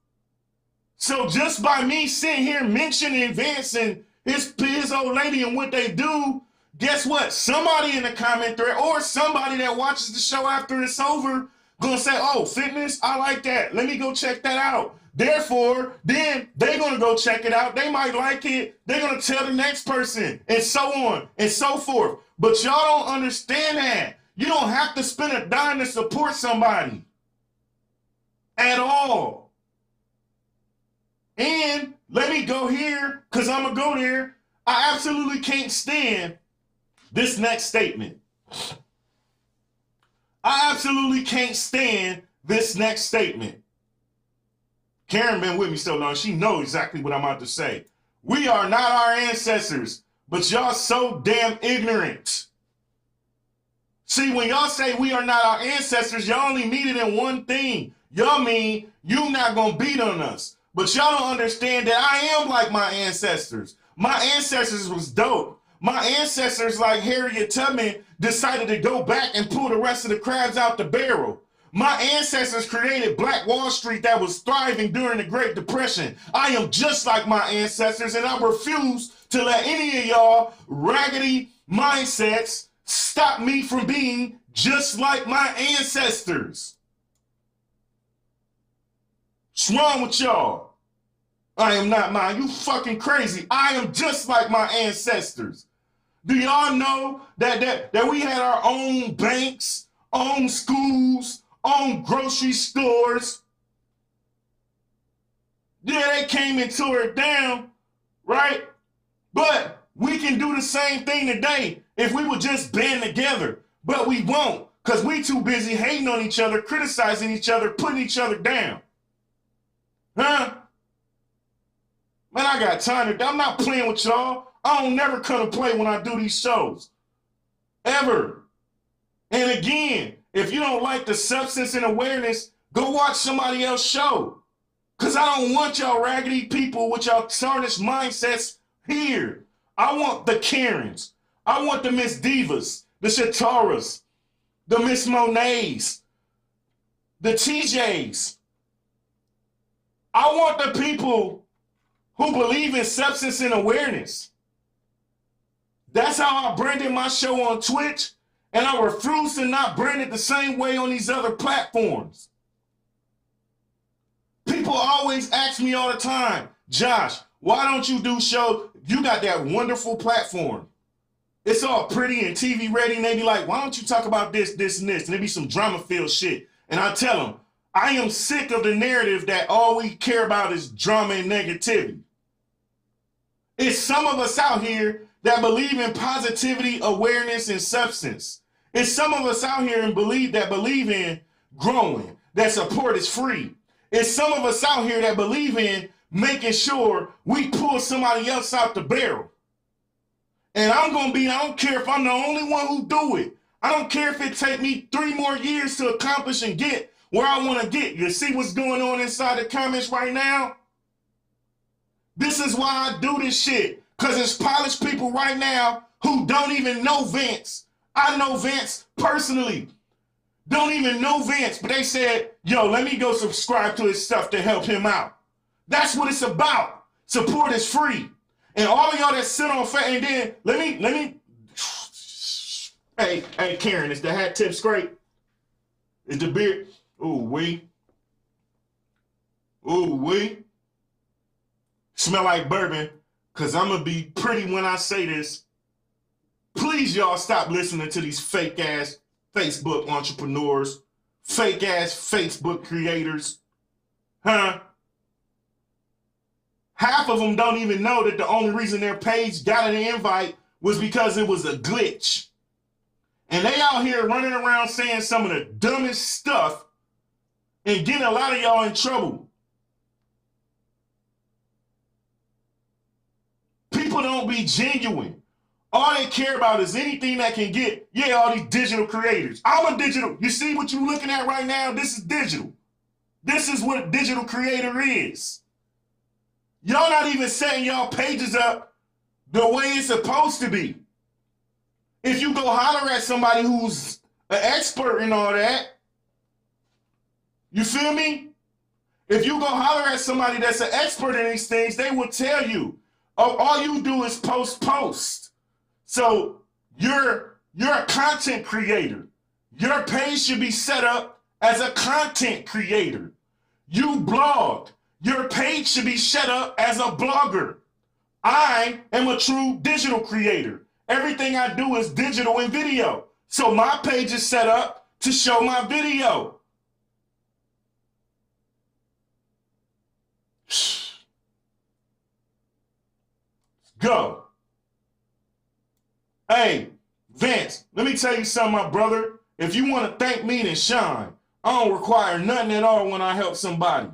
So just by me sitting here mentioning Vince and his old lady and what they do, guess what? Somebody in the comment thread or somebody that watches the show after it's over gonna say, oh, fitness, I like that. Let me go check that out. Therefore, then they're going to go check it out. They might like it. They're going to tell the next person and so on and so forth. But y'all don't understand that. You don't have to spend a dime to support somebody at all. And let me go here because I'm going to go there. I absolutely can't stand this next statement. I absolutely can't stand this next statement. Karen been with me so long, she knows exactly what I'm about to say. We are not our ancestors, but y'all so damn ignorant. See, when y'all say we are not our ancestors, y'all only mean it in one thing. Y'all mean you not gonna beat on us. But y'all don't understand that I am like my ancestors. My ancestors was dope. My ancestors, like Harriet Tubman, decided to go back and pull the rest of the crabs out the barrel. My ancestors created Black Wall Street that was thriving during the Great Depression. I am just like my ancestors, and I refuse to let any of y'all raggedy mindsets stop me from being just like my ancestors. What's wrong with y'all? I am not mine. You fucking crazy. I am just like my ancestors. Do y'all know that we had our own banks, own schools, own grocery stores? Yeah, they came and tore it down, right? But we can do the same thing today if we would just band together. But we won't, because we too busy hating on each other, criticizing each other, putting each other down. Huh? Man, I got time to, I'm not playing with y'all. I don't never come to play when I do these shows. Ever. And again, if you don't like the substance and awareness, go watch somebody else's show. Because I don't want y'all raggedy people with y'all tarnished mindsets here. I want the Karens. I want the Miss Divas, the Shataras, the Miss Monets, the TJs. I want the people who believe in substance and awareness. That's how I branded my show on Twitch. And I refuse to not brand it the same way on these other platforms. People always ask me all the time, Josh, why don't you do shows? You got that wonderful platform. It's all pretty and TV ready. And they be like, why don't you talk about this, this, and this? And there be some drama-filled shit. And I tell them, I am sick of the narrative that all we care about is drama and negativity. It's some of us out here that believe in positivity, awareness, and substance. It's some of us out here and believe in growing, that support is free. It's some of us out here that believe in making sure we pull somebody else out the barrel. And I don't care if I'm the only one who do it. I don't care if it take me 3 more years to accomplish and get where I want to get. You see what's going on inside the comments right now? This is why I do this shit. Because it's polished people right now who don't even know Vince. I know Vince personally. Don't even know Vince, but they said, yo, let me go subscribe to his stuff to help him out. That's what it's about. Support is free. And all of y'all that sit on and then let me hey Karen, is the hat tip straight? Is the beard? Ooh wee. Smell like bourbon, cause I'm gonna be pretty when I say this. Please y'all stop listening to these fake ass Facebook entrepreneurs, fake ass Facebook creators. Huh? Half of them don't even know that the only reason their page got an invite was because it was a glitch. And they out here running around saying some of the dumbest stuff and getting a lot of y'all in trouble. People don't be genuine. All they care about is anything that can get, all these digital creators. I'm a digital. You see what you're looking at right now? This is digital. This is what a digital creator is. Y'all not even setting y'all pages up the way it's supposed to be. If you go holler at somebody who's an expert in all that, you feel me? If you go holler at somebody that's an expert in these things, they will tell you, all you do is post. So you're a content creator. Your page should be set up as a content creator. You blog. Your page should be set up as a blogger. I am a true digital creator. Everything I do is digital and video. So my page is set up to show my video. Go. Hey, Vince, let me tell you something, my brother. If you want to thank me, then shine. I don't require nothing at all when I help somebody.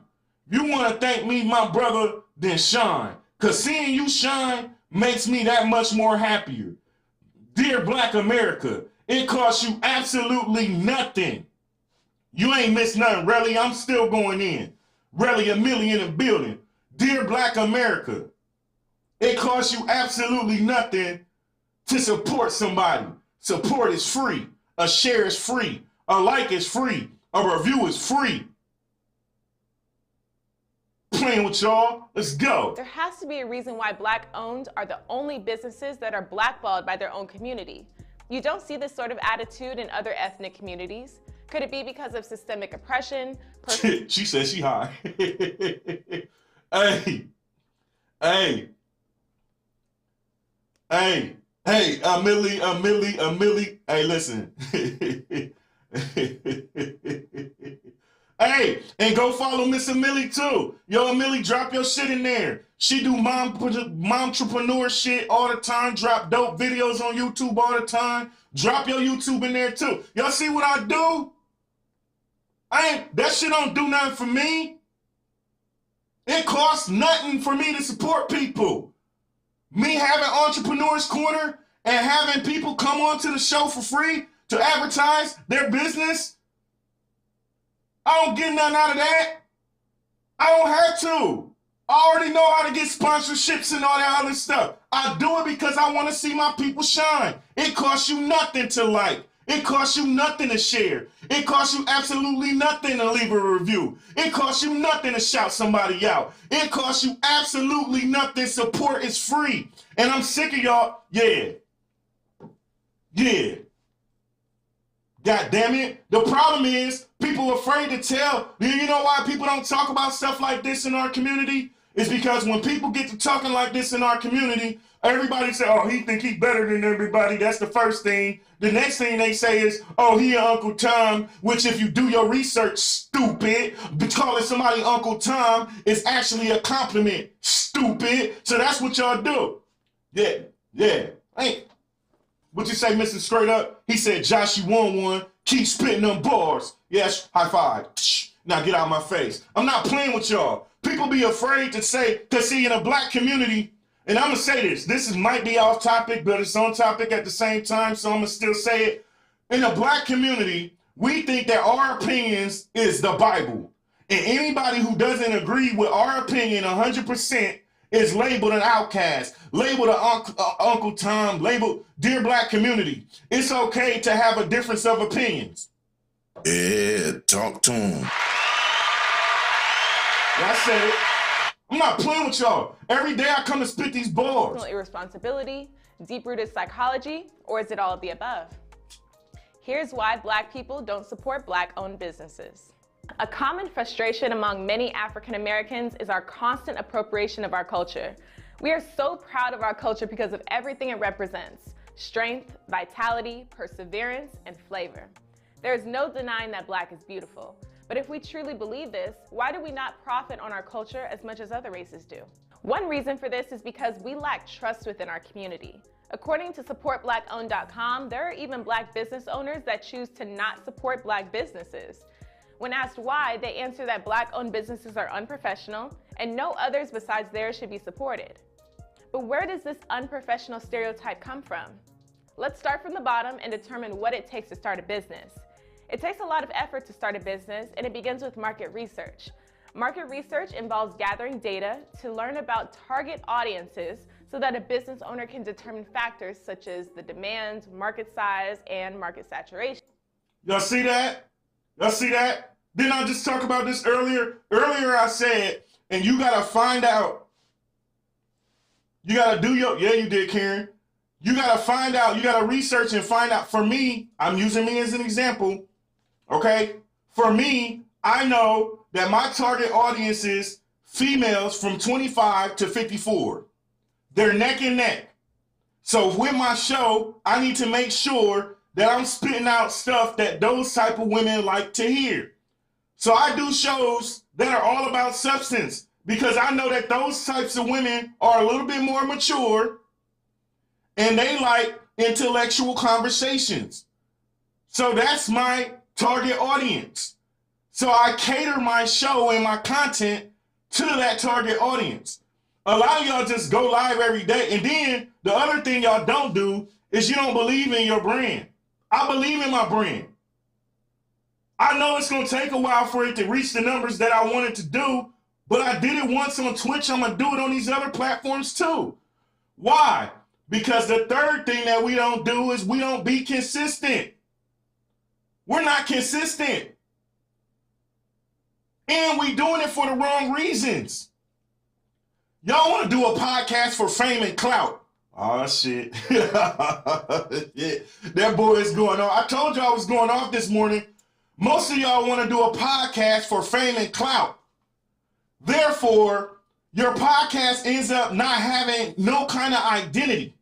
If you want to thank me, my brother, then shine. Because seeing you shine makes me that much more happier. Dear Black America, it costs you absolutely nothing. You ain't missed nothing, really. I'm still going in. Really, a million in building. Dear Black America, it costs you absolutely nothing to support somebody. Support is free. A share is free. A like is free. A review is free. Playing with y'all. Let's go. There has to be a reason why Black-owned are the only businesses that are blackballed by their own community. You don't see this sort of attitude in other ethnic communities. Could it be because of systemic oppression? She says she high. Hey, Millie. Hey, listen. Hey, and go follow Miss Millie too. Yo, Millie, drop your shit in there. She do momtrepreneur shit all the time. Drop dope videos on YouTube all the time. Drop your YouTube in there too. Y'all see what I do? That shit don't do nothing for me. It costs nothing for me to support people. Me having Entrepreneurs Corner and having people come onto the show for free to advertise their business, I don't get nothing out of that. I don't have to. I already know how to get sponsorships and all that other stuff. I do it because I want to see my people shine. It costs you nothing to like. It costs you nothing to share. It costs you absolutely nothing to leave a review. It costs you nothing to shout somebody out. It costs you absolutely nothing. Support is free. And I'm sick of y'all. Yeah. God damn it. The problem is people are afraid to tell. You know why people don't talk about stuff like this in our community? is because when people get to talking like this in our community, everybody say, oh, he think he's better than everybody. That's the first thing. The next thing they say is, oh, he an Uncle Tom, which if you do your research, stupid, calling somebody Uncle Tom is actually a compliment, stupid. So that's what y'all do. Yeah. Hey, what you say, Mr. Straight Up? He said, Josh, you won one. Keep spitting them bars. Yes, high five. Now get out of my face. I'm not playing with y'all. People be afraid to say, because see, in a black community, and I'm going to say this might be off topic, but it's on topic at the same time, so I'm going to still say it. In the black community, we think that our opinions is the Bible. And anybody who doesn't agree with our opinion 100% is labeled an outcast, labeled an Uncle Tom, labeled dear black community. It's okay to have a difference of opinions. Yeah, talk to him. I said it. I'm not playing with y'all. Every day I come to spit these bars. Irresponsibility, deep-rooted psychology, or is it all of the above? Here's why black people don't support black-owned businesses. A common frustration among many African Americans is our constant appropriation of our culture. We are so proud of our culture because of everything it represents: strength, vitality, perseverance, and flavor. There is no denying that black is beautiful. But if we truly believe this, why do we not profit on our culture as much as other races do? One reason for this is because we lack trust within our community. According to supportblackowned.com, there are even black business owners that choose to not support black businesses. When asked why, they answer that black-owned businesses are unprofessional and no others besides theirs should be supported. But where does this unprofessional stereotype come from? Let's start from the bottom and determine what it takes to start a business. It takes a lot of effort to start a business, and it begins with market research. Market research involves gathering data to learn about target audiences so that a business owner can determine factors such as the demand, market size, and market saturation. Y'all see that? Y'all see that? Didn't I just talk about this earlier? Earlier I said, and you gotta find out. You gotta do your, yeah, you did, Karen. You gotta find out, you gotta research and find out. For me, I'm using me as an example, okay? For me, I know that my target audience is females from 25 to 54. They're neck and neck. So with my show, I need to make sure that I'm spitting out stuff that those type of women like to hear. So I do shows that are all about substance because I know that those types of women are a little bit more mature and they like intellectual conversations. So that's my target audience. So I cater my show and my content to that target audience. A lot of y'all just go live every day. And then the other thing y'all don't do is you don't believe in your brand. I believe in my brand. I know it's going to take a while for it to reach the numbers that I wanted to do, but I did it once on Twitch. I'm going to do it on these other platforms too. Why? Because the third thing that we don't do is we don't be consistent. We're not consistent. And we doing it for the wrong reasons. Y'all want to do a podcast for fame and clout. Oh, shit. Yeah, that boy is going on. I told you I was going off this morning. Most of y'all want to do a podcast for fame and clout. Therefore, your podcast ends up not having no kind of identity.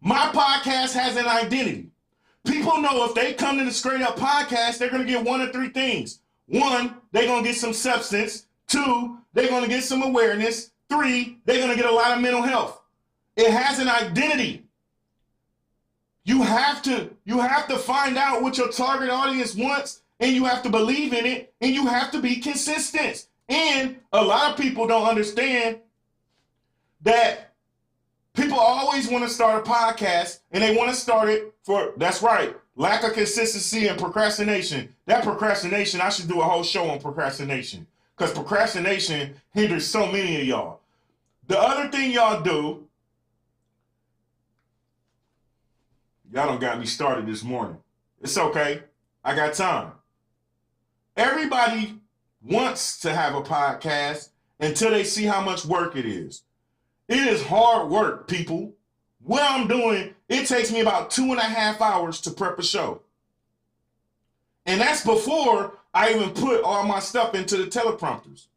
My podcast has an identity. People know if they come to the Straight Up Podcast, they're going to get one of three things. One, they're going to get some substance. Two, they're going to get some awareness. Three, they're going to get a lot of mental health. It has an identity. You have to find out what your target audience wants, and you have to believe in it, and you have to be consistent. And a lot of people don't understand that people always want to start a podcast, and they want to start it for, that's right, lack of consistency and procrastination. That procrastination, I should do a whole show on procrastination, because procrastination hinders so many of y'all. The other thing y'all do, y'all done got me started this morning. It's okay. I got time. Everybody wants to have a podcast until they see how much work it is. It is hard work, people. What I'm doing, it takes me about 2.5 hours to prep a show. And that's before I even put all my stuff into the teleprompters.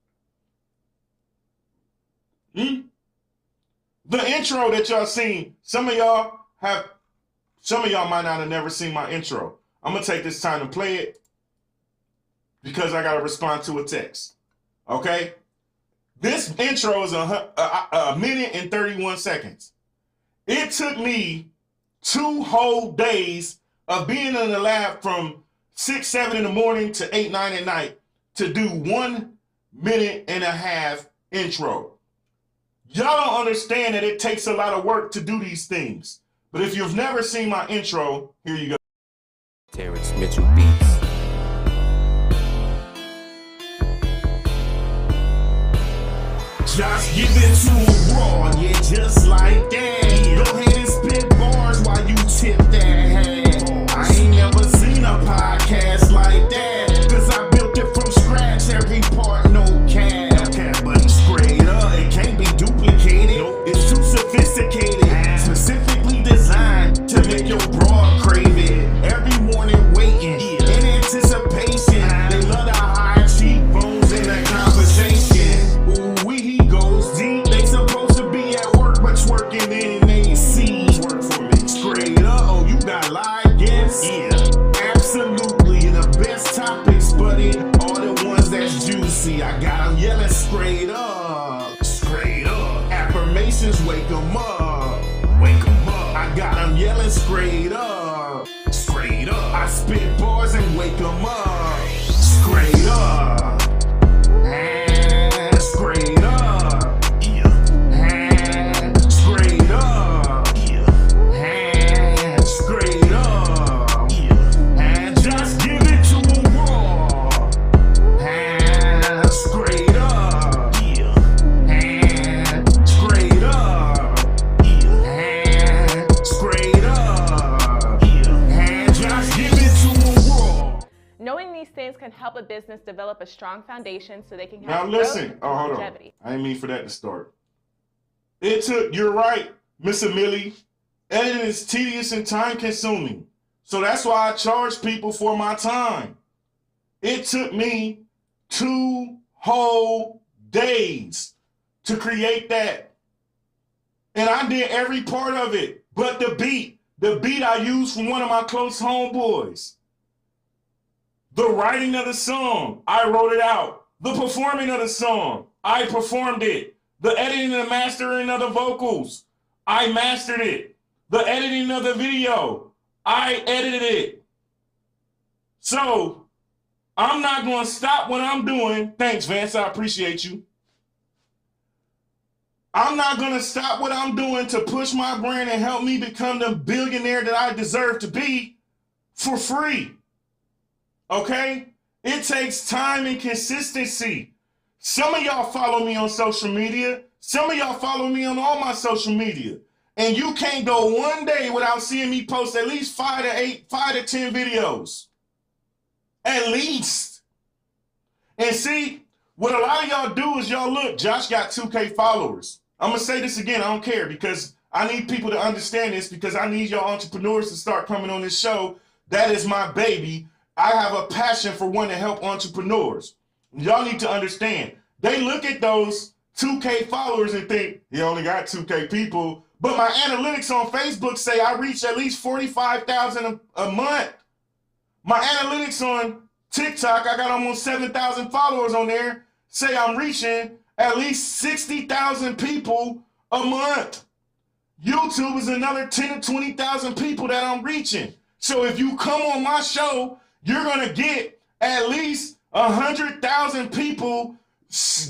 The intro that y'all seen, some of y'all might not have never seen my intro. I'm going to take this time to play it because I got to respond to a text. Okay? This intro is a minute and 31 seconds. It took me 2 whole days of being in the lab from 6, 7 in the morning to 8, 9 at night to do 1.5 minute intro. Y'all don't understand that it takes a lot of work to do these things. But if you've never seen my intro, here you go. Terrence Mitchell Beats. Just give it to him raw, yeah, just like that. Go ahead and spit bars while you tip that hat. I ain't never seen a podcast like that, cause I built it from scratch, every part, no cap. But it's straight up, it can't be duplicated. It's too sophisticated, specifically designed to make your broad crave it. Every morning waiting, in anticipation. They love the high cheekbones in that conversation. Ooh, he goes deep. They supposed to be at work, but twerking in AC. Work for me. Straight up, oh, you got live guests? Yeah, absolutely. And the best topics, buddy, all the ones that's juicy. I got them yelling straight up. Straight up. Affirmations, wake them up. Wake them up. I got them yelling straight up. Straight up. I spit bars and wake them up. Straight up. And straight up. And straight up. And straight up. And just give it to a raw. And straight up. And straight up. And straight up. And just give it to a raw. Knowing these things can help a business develop a strong foundation so they can have Now growth listen. and Oh, hold on. longevity. I didn't mean for that to start. You're right, Miss Amelie. Editing is tedious and time consuming. So that's why I charge people for my time. It took me 2 whole days to create that. And I did every part of it. But the beat I used from one of my close homeboys. The writing of the song, I wrote it out. The performing of the song, I performed it. The editing and mastering of the vocals, I mastered it. The editing of the video, I edited it. So, I'm not going to stop what I'm doing. Thanks, Vance, I appreciate you. I'm not going to stop what I'm doing to push my brand and help me become the billionaire that I deserve to be for free. Okay? It takes time and consistency. Some of y'all follow me on social media. Some of y'all follow me on all my social media. And you can't go one day without seeing me post at least 5 to 10 videos. At least. And see, what a lot of y'all do is y'all look, Josh got 2K followers. I'm going to say this again. I don't care because I need people to understand this because I need y'all entrepreneurs to start coming on this show. That is my baby. I have a passion for wanting to help entrepreneurs. Y'all need to understand. They look at those 2K followers and think, he only got 2K people. But my analytics on Facebook say I reach at least 45,000 a month. My analytics on TikTok, I got almost 7,000 followers on there, say I'm reaching at least 60,000 people a month. YouTube is another 10 to 20,000 people that I'm reaching. So if you come on my show, you're going to get at least 100,000 people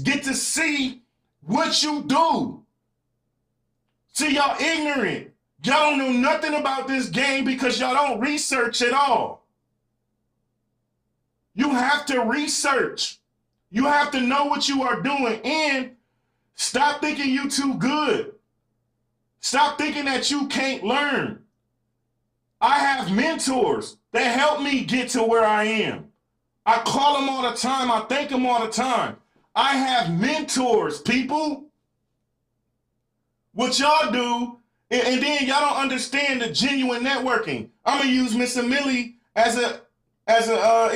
get to see what you do. See, y'all ignorant. Y'all don't know nothing about this game because y'all don't research at all. You have to research. You have to know what you are doing and stop thinking you too good. Stop thinking that you can't learn. I have mentors that help me get to where I am. I call them all the time. I thank them all the time. I have mentors, people. What y'all do, and then y'all don't understand the genuine networking. I'm gonna use Miss Amelie as a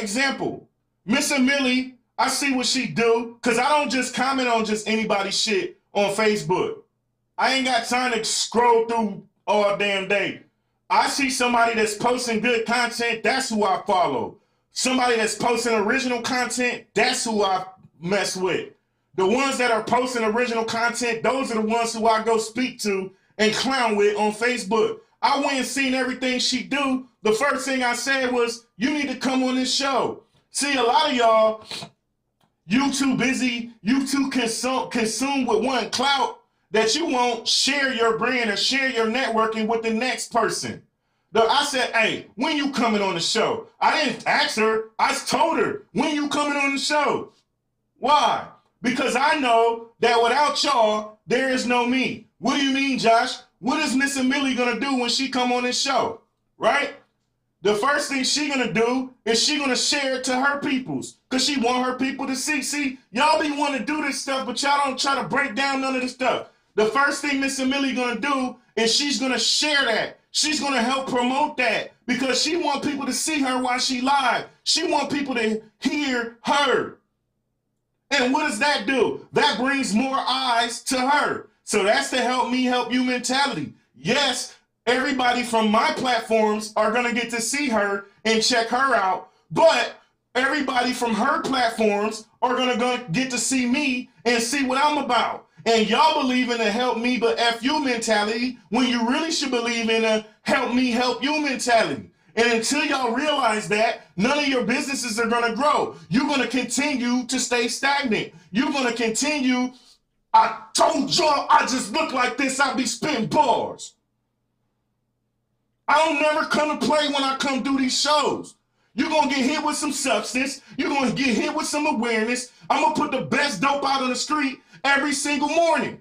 example. Miss Amelie, I see what she do, because I don't just comment on just anybody's shit on Facebook. I ain't got time to scroll through all damn day. I see somebody that's posting good content, that's who I follow. Somebody that's posting original content, that's who I mess with. The ones that are posting original content, those are the ones who I go speak to and clown with on Facebook. I went and seen everything she do. The first thing I said was, you need to come on this show. See, a lot of y'all, you too busy, you too consumed with one clout that you won't share your brand or share your networking with the next person. I said, hey, when you coming on the show? I didn't ask her. I told her, when you coming on the show? Why? Because I know that without y'all, there is no me. What do you mean, Josh? What is Miss Amelie going to do when she come on this show? Right? The first thing she going to do is she going to share it to her peoples because she want her people to see. See, y'all be wanting to do this stuff, but y'all don't try to break down none of this stuff. The first thing Miss Amelie going to do is she's going to share that. She's going to help promote that because she want people to see her while she live. She want people to hear her. And what does that do? That brings more eyes to her. So that's the help me, help you mentality. Yes, everybody from my platforms are going to get to see her and check her out, but everybody from her platforms are going to get to see me and see what I'm about. And y'all believe in a help me but F you mentality when you really should believe in a help me help you mentality. And until y'all realize that, none of your businesses are going to grow. You're going to continue to stay stagnant. You're going to continue. I told y'all I just look like this. I be spitting bars. I don't never come to play when I come do these shows. You're going to get hit with some substance. You're going to get hit with some awareness. I'm going to put the best dope out on the street every single morning.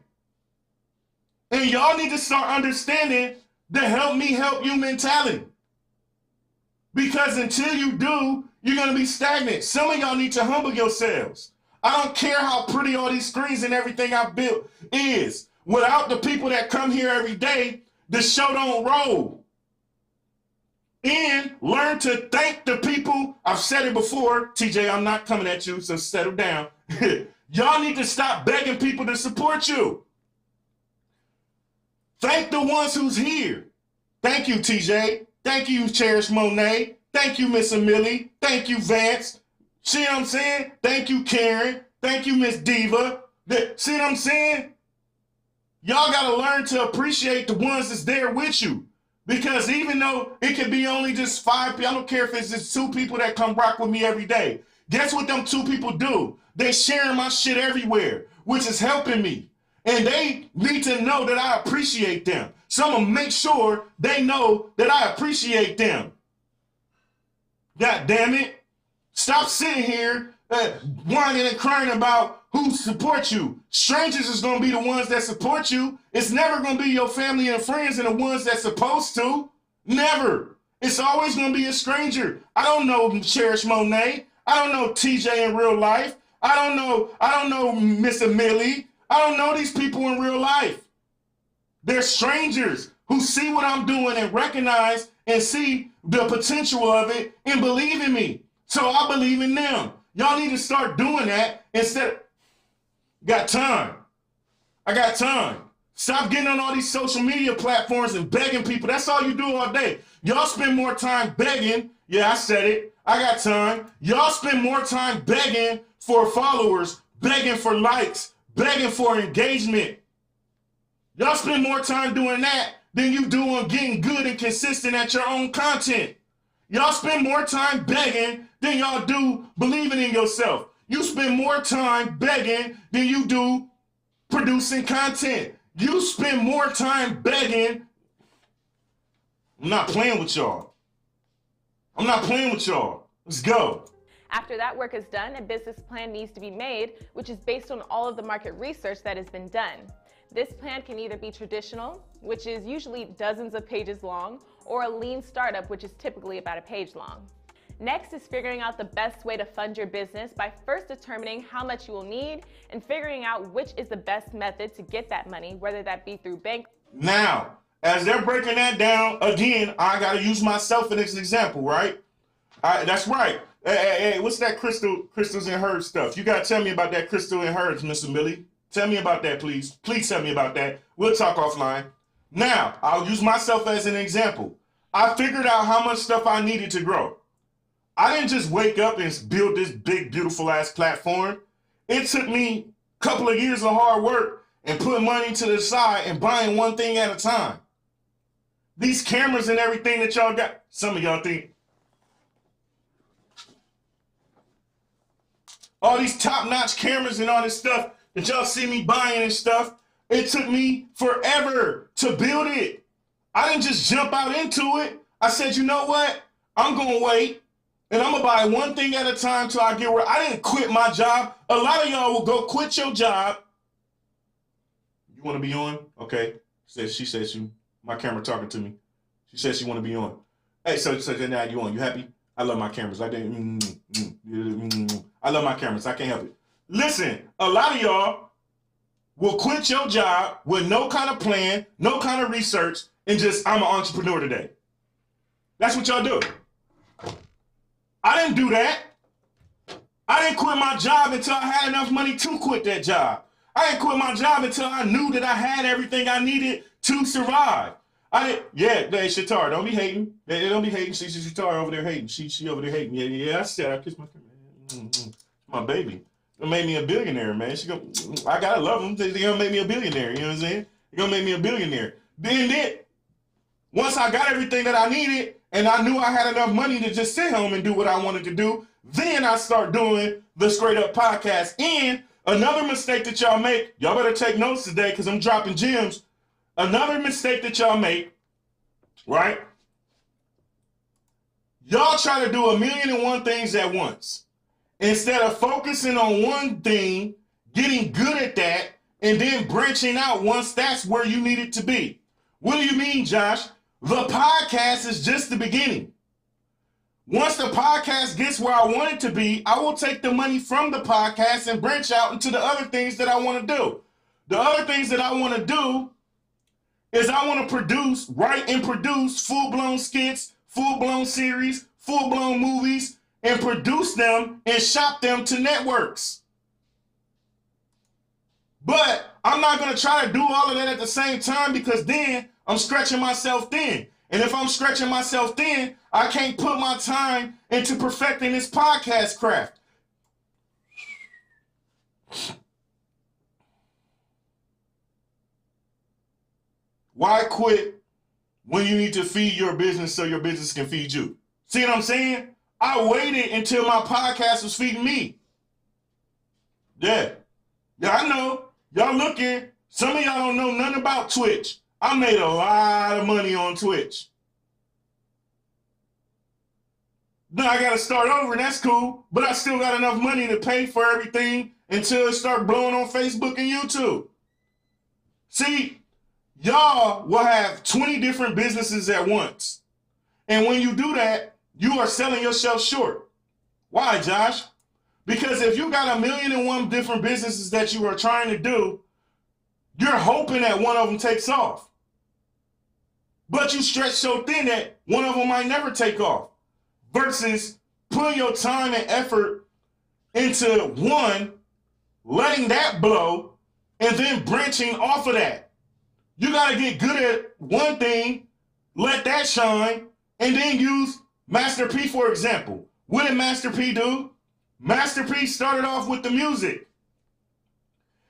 And y'all need to start understanding the help me help you mentality. Because until you do, you're going to be stagnant. Some of y'all need to humble yourselves. I don't care how pretty all these screens and everything I've built is. Without the people that come here every day, the show don't roll. And learn to thank the people. I've said it before. TJ, I'm not coming at you, so settle down. Y'all need to stop begging people to support you. Thank the ones who's here. Thank you, TJ. Thank you, Cherish Monet. Thank you, Miss Amelie. Thank you, Vance. See what I'm saying? Thank you, Karen. Thank you, Miss Diva. See what I'm saying? Y'all got to learn to appreciate the ones that's there with you. Because even though it could be only just 5 people, I don't care if it's just 2 people that come rock with me every day. Guess what them 2 people do? They sharing my shit everywhere, which is helping me. And they need to know that I appreciate them. So I'm going to make sure they know that I appreciate them. God damn it. Stop sitting here whining and crying about who supports you. Strangers is going to be the ones that support you. It's never going to be your family and friends and the ones that's supposed to. Never. It's always going to be a stranger. I don't know Cherish Monet. I don't know TJ in real life. I don't know Miss Amelie. I don't know these people in real life. They're strangers who see what I'm doing and recognize and see the potential of it and believe in me. So I believe in them. Y'all need to start doing that instead of, got time. I got time. Stop getting on all these social media platforms and begging people. That's all you do all day. Y'all spend more time begging. Yeah, I said it. I got time. Y'all spend more time begging for followers, begging for likes, begging for engagement. Y'all spend more time doing that than you do on getting good and consistent at your own content. Y'all spend more time begging than y'all do believing in yourself. You spend more time begging than you do producing content. You spend more time begging. I'm not playing with y'all. I'm not playing with y'all. Let's go. After that work is done, a business plan needs to be made, which is based on all of the market research that has been done. This plan can either be traditional, which is usually dozens of pages long, or a lean startup, which is typically about a page long. Next is figuring out the best way to fund your business by first determining how much you will need and figuring out which is the best method to get that money, whether that be through bank. Now, as they're breaking that down, again, I got to use myself as an example, right? That's right. Hey, what's that crystals and herbs stuff? You got to tell me about that crystal and herbs, Miss Amelie. Tell me about that, please. Please tell me about that. We'll talk offline. Now, I'll use myself as an example. I figured out how much stuff I needed to grow. I didn't just wake up and build this big, beautiful ass platform. It took me a couple of years of hard work and putting money to the side and buying one thing at a time. These cameras and everything that y'all got, some of y'all think, all these top-notch cameras and all this stuff that y'all see me buying and stuff, it took me forever to build it. I didn't just jump out into it. I said, you know what? I'm going to wait, and I'm going to buy one thing at a time till I get where I didn't quit my job. A lot of y'all will go quit your job. You want to be on? Okay. She says my camera talking to me. She says she want to be on. Hey, so now you on. You happy? I love my cameras. I love my cameras. I can't help it. Listen, a lot of y'all will quit your job with no kind of plan, no kind of research, and just, I'm an entrepreneur today. That's what y'all do. I didn't do that. I didn't quit my job until I had enough money to quit that job. I didn't quit my job until I knew that I had everything I needed to survive. Shatar, don't be hating. Don't be hating. She's Shatar over there hating. She over there hating. Yeah. I said I kissed my my baby. It made me a billionaire, man. I gotta love them. They're gonna make me a billionaire. You know what I'm saying? They're gonna make me a billionaire. Then, once I got everything that I needed, and I knew I had enough money to just sit home and do what I wanted to do, then I start doing the Straight Up Podcast. And another mistake that y'all make, y'all better take notes today because I'm dropping gems. Another mistake that y'all make, right? Y'all try to do 1,000,001 things at once. Instead of focusing on one thing, getting good at that, and then branching out once that's where you need it to be. What do you mean, Josh? The podcast is just the beginning. Once the podcast gets where I want it to be, I will take the money from the podcast and branch out into the other things that I want to do. The other things that I want to do is I want to write and produce full-blown skits, full-blown series, full-blown movies, and produce them and shop them to networks. But I'm not going to try to do all of that at the same time because then I'm stretching myself thin. And if I'm stretching myself thin, I can't put my time into perfecting this podcast craft. Why quit when you need to feed your business so your business can feed you? See what I'm saying? I waited until my podcast was feeding me. Yeah, I know. Y'all looking. Some of y'all don't know nothing about Twitch. I made a lot of money on Twitch. Now I got to start over, and that's cool. But I still got enough money to pay for everything until it start blowing on Facebook and YouTube. See, y'all will have 20 different businesses at once. And when you do that, you are selling yourself short. Why, Josh? Because if you got 1,000,001 different businesses that you are trying to do, you're hoping that one of them takes off. But you stretch so thin that one of them might never take off. Versus putting your time and effort into one, letting that blow, and then branching off of that. You got to get good at one thing, let that shine, and then use Master P, for example. What did Master P do? Master P started off with the music.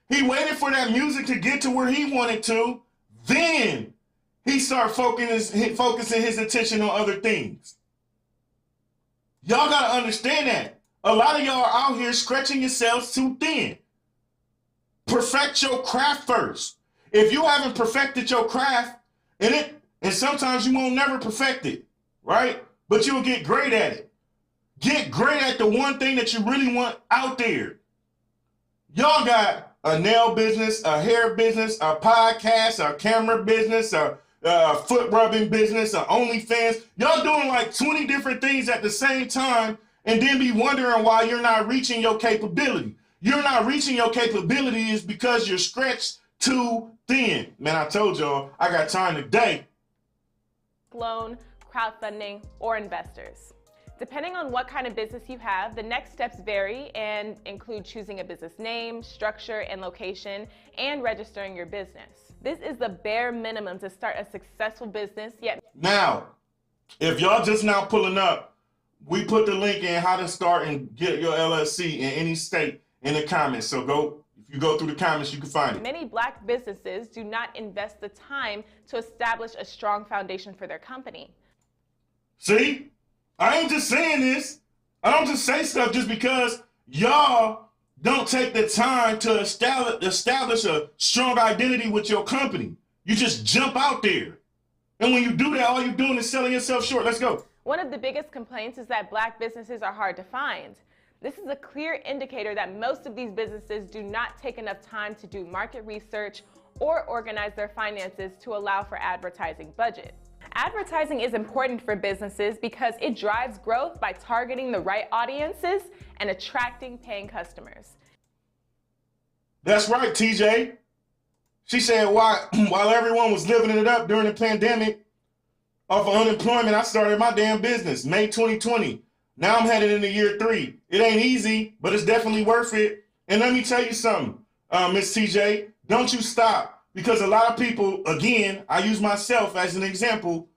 He waited for that music to get to where he wanted to. Then he started focusing his attention on other things. Y'all got to understand that. A lot of y'all are out here stretching yourselves too thin. Perfect your craft first. If you haven't perfected your craft, and sometimes you won't never perfect it, right? But you'll get great at it. Get great at the one thing that you really want out there. Y'all got a nail business, a hair business, a podcast, a camera business, a foot rubbing business, a OnlyFans. Y'all doing like 20 different things at the same time and then be wondering why you're not reaching your capability. You're not reaching your capability is because you're stretched too thin. Man, I told y'all I got time today. Loan, crowdfunding, or investors. Depending on what kind of business you have, the next steps vary and include choosing a business name, structure, and location, and registering your business. This is the bare minimum to start a successful business, yet Now, if y'all just now pulling up, we put the link in how to start and get your LLC in any state in the comments. So if you go through the comments, you can find it. many Black businesses do not invest the time to establish a strong foundation for their company. See? I ain't just saying this. I don't just say stuff just because y'all don't take the time to establish a strong identity with your company. You just jump out there. And when you do that, all you're doing is selling yourself short. Let's go. One of the biggest complaints is that Black businesses are hard to find. This is a clear indicator that most of these businesses do not take enough time to do market research or organize their finances to allow for advertising budget. Advertising is important for businesses because it drives growth by targeting the right audiences and attracting paying customers. That's right, TJ. She said while everyone was living it up during the pandemic, off of unemployment, I started my damn business, May 2020. Now I'm headed into year 3. It ain't easy, but it's definitely worth it. And let me tell you something, Miss TJ, don't you stop. Because a lot of people, again, I use myself as an example,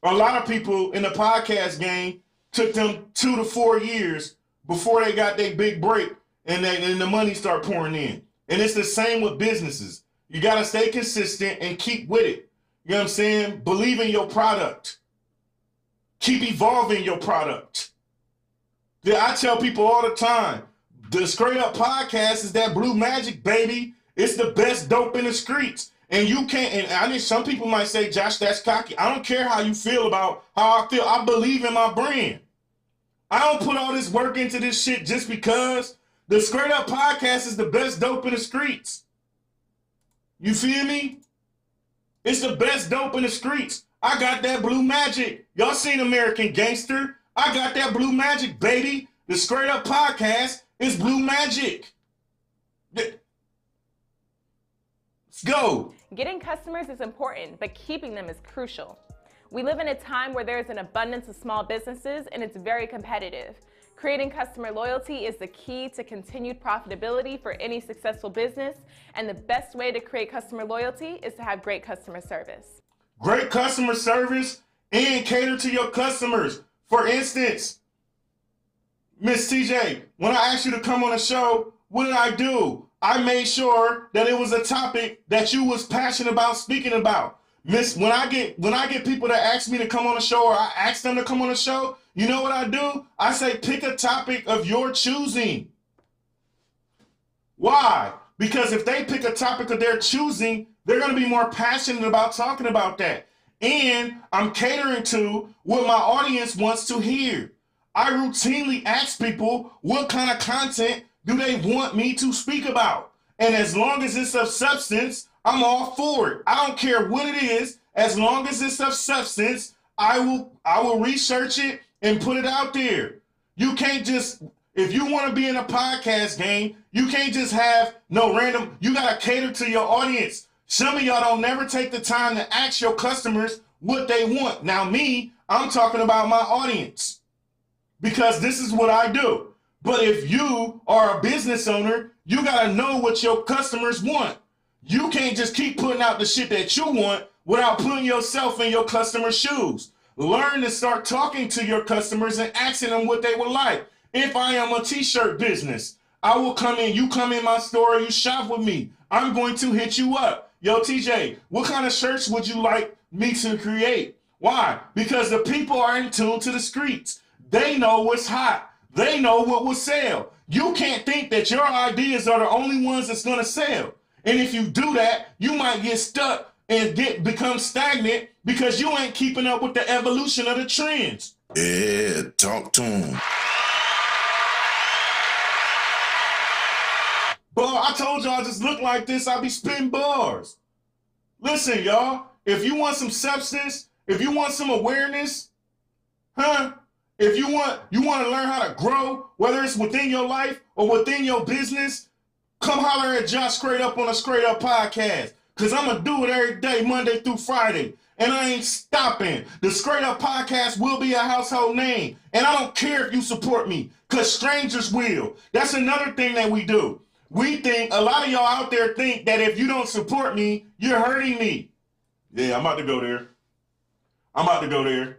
a lot of people in the podcast game took them 2 to 4 years before they got their big break and the money start pouring in. And it's the same with businesses. You got to stay consistent and keep with it. You know what I'm saying? Believe in your product. Keep evolving your product. I tell people all the time, the Straight Up Podcast is that blue magic, baby. It's the best dope in the streets. And you can't, and I mean, some people might say, Josh, that's cocky. I don't care how you feel about how I feel. I believe in my brand. I don't put all this work into this shit just because. The Straight Up Podcast is the best dope in the streets. You feel me? It's the best dope in the streets. I got that blue magic. Y'all seen American Gangster? I got that blue magic, baby. The Straight Up Podcast is blue magic. Let's go. Getting customers is important, but keeping them is crucial. We live in a time where there is an abundance of small businesses and it's very competitive. Creating customer loyalty is the key to continued profitability for any successful business, and the best way to create customer loyalty is to have great customer service. Great customer service and cater to your customers. For instance, Miss TJ, when I asked you to come on the show, what did I do? I made sure that it was a topic that you was passionate about speaking about. When I get people that ask me to come on the show, or I ask them to come on the show, you know what I do? I say pick a topic of your choosing. Why? Because if they pick a topic of their choosing, they're going to be more passionate about talking about that. And I'm catering to what my audience wants to hear. I routinely ask people what kind of content do they want me to speak about. And as long as it's of substance, I'm all for it. I don't care what it is. As long as it's of substance, I will research it and put it out there. You can't just, if you want to be in a podcast game, you can't just have no random, you got to cater to your audience. Some of y'all don't never take the time to ask your customers what they want. Now me, I'm talking about my audience because this is what I do. But if you are a business owner, you got to know what your customers want. You can't just keep putting out the shit that you want without putting yourself in your customer's shoes. Learn to start talking to your customers and asking them what they would like. If I am a t-shirt business, I will come in, you come in my store, you shop with me. I'm going to hit you up. Yo, TJ, what kind of shirts would you like me to create? Why? Because the people are in tune to the streets. They know what's hot. They know what will sell. You can't think that your ideas are the only ones that's going to sell. And if you do that, you might get stuck and become stagnant because you ain't keeping up with the evolution of the trends. Yeah, talk to him. But I told y'all I just look like this, I be spitting bars. Listen, y'all, if you want some substance, if you want some awareness, if you want to learn how to grow, whether it's within your life or within your business, come holler at Josh Straight Up on a Straight Up Podcast. Because I'm going to do it every day, Monday through Friday. And I ain't stopping. The Straight Up Podcast will be a household name. And I don't care if you support me, because strangers will. That's another thing that we do. We think, a lot of y'all out there think that if you don't support me, you're hurting me. Yeah, I'm about to go there. I'm about to go there.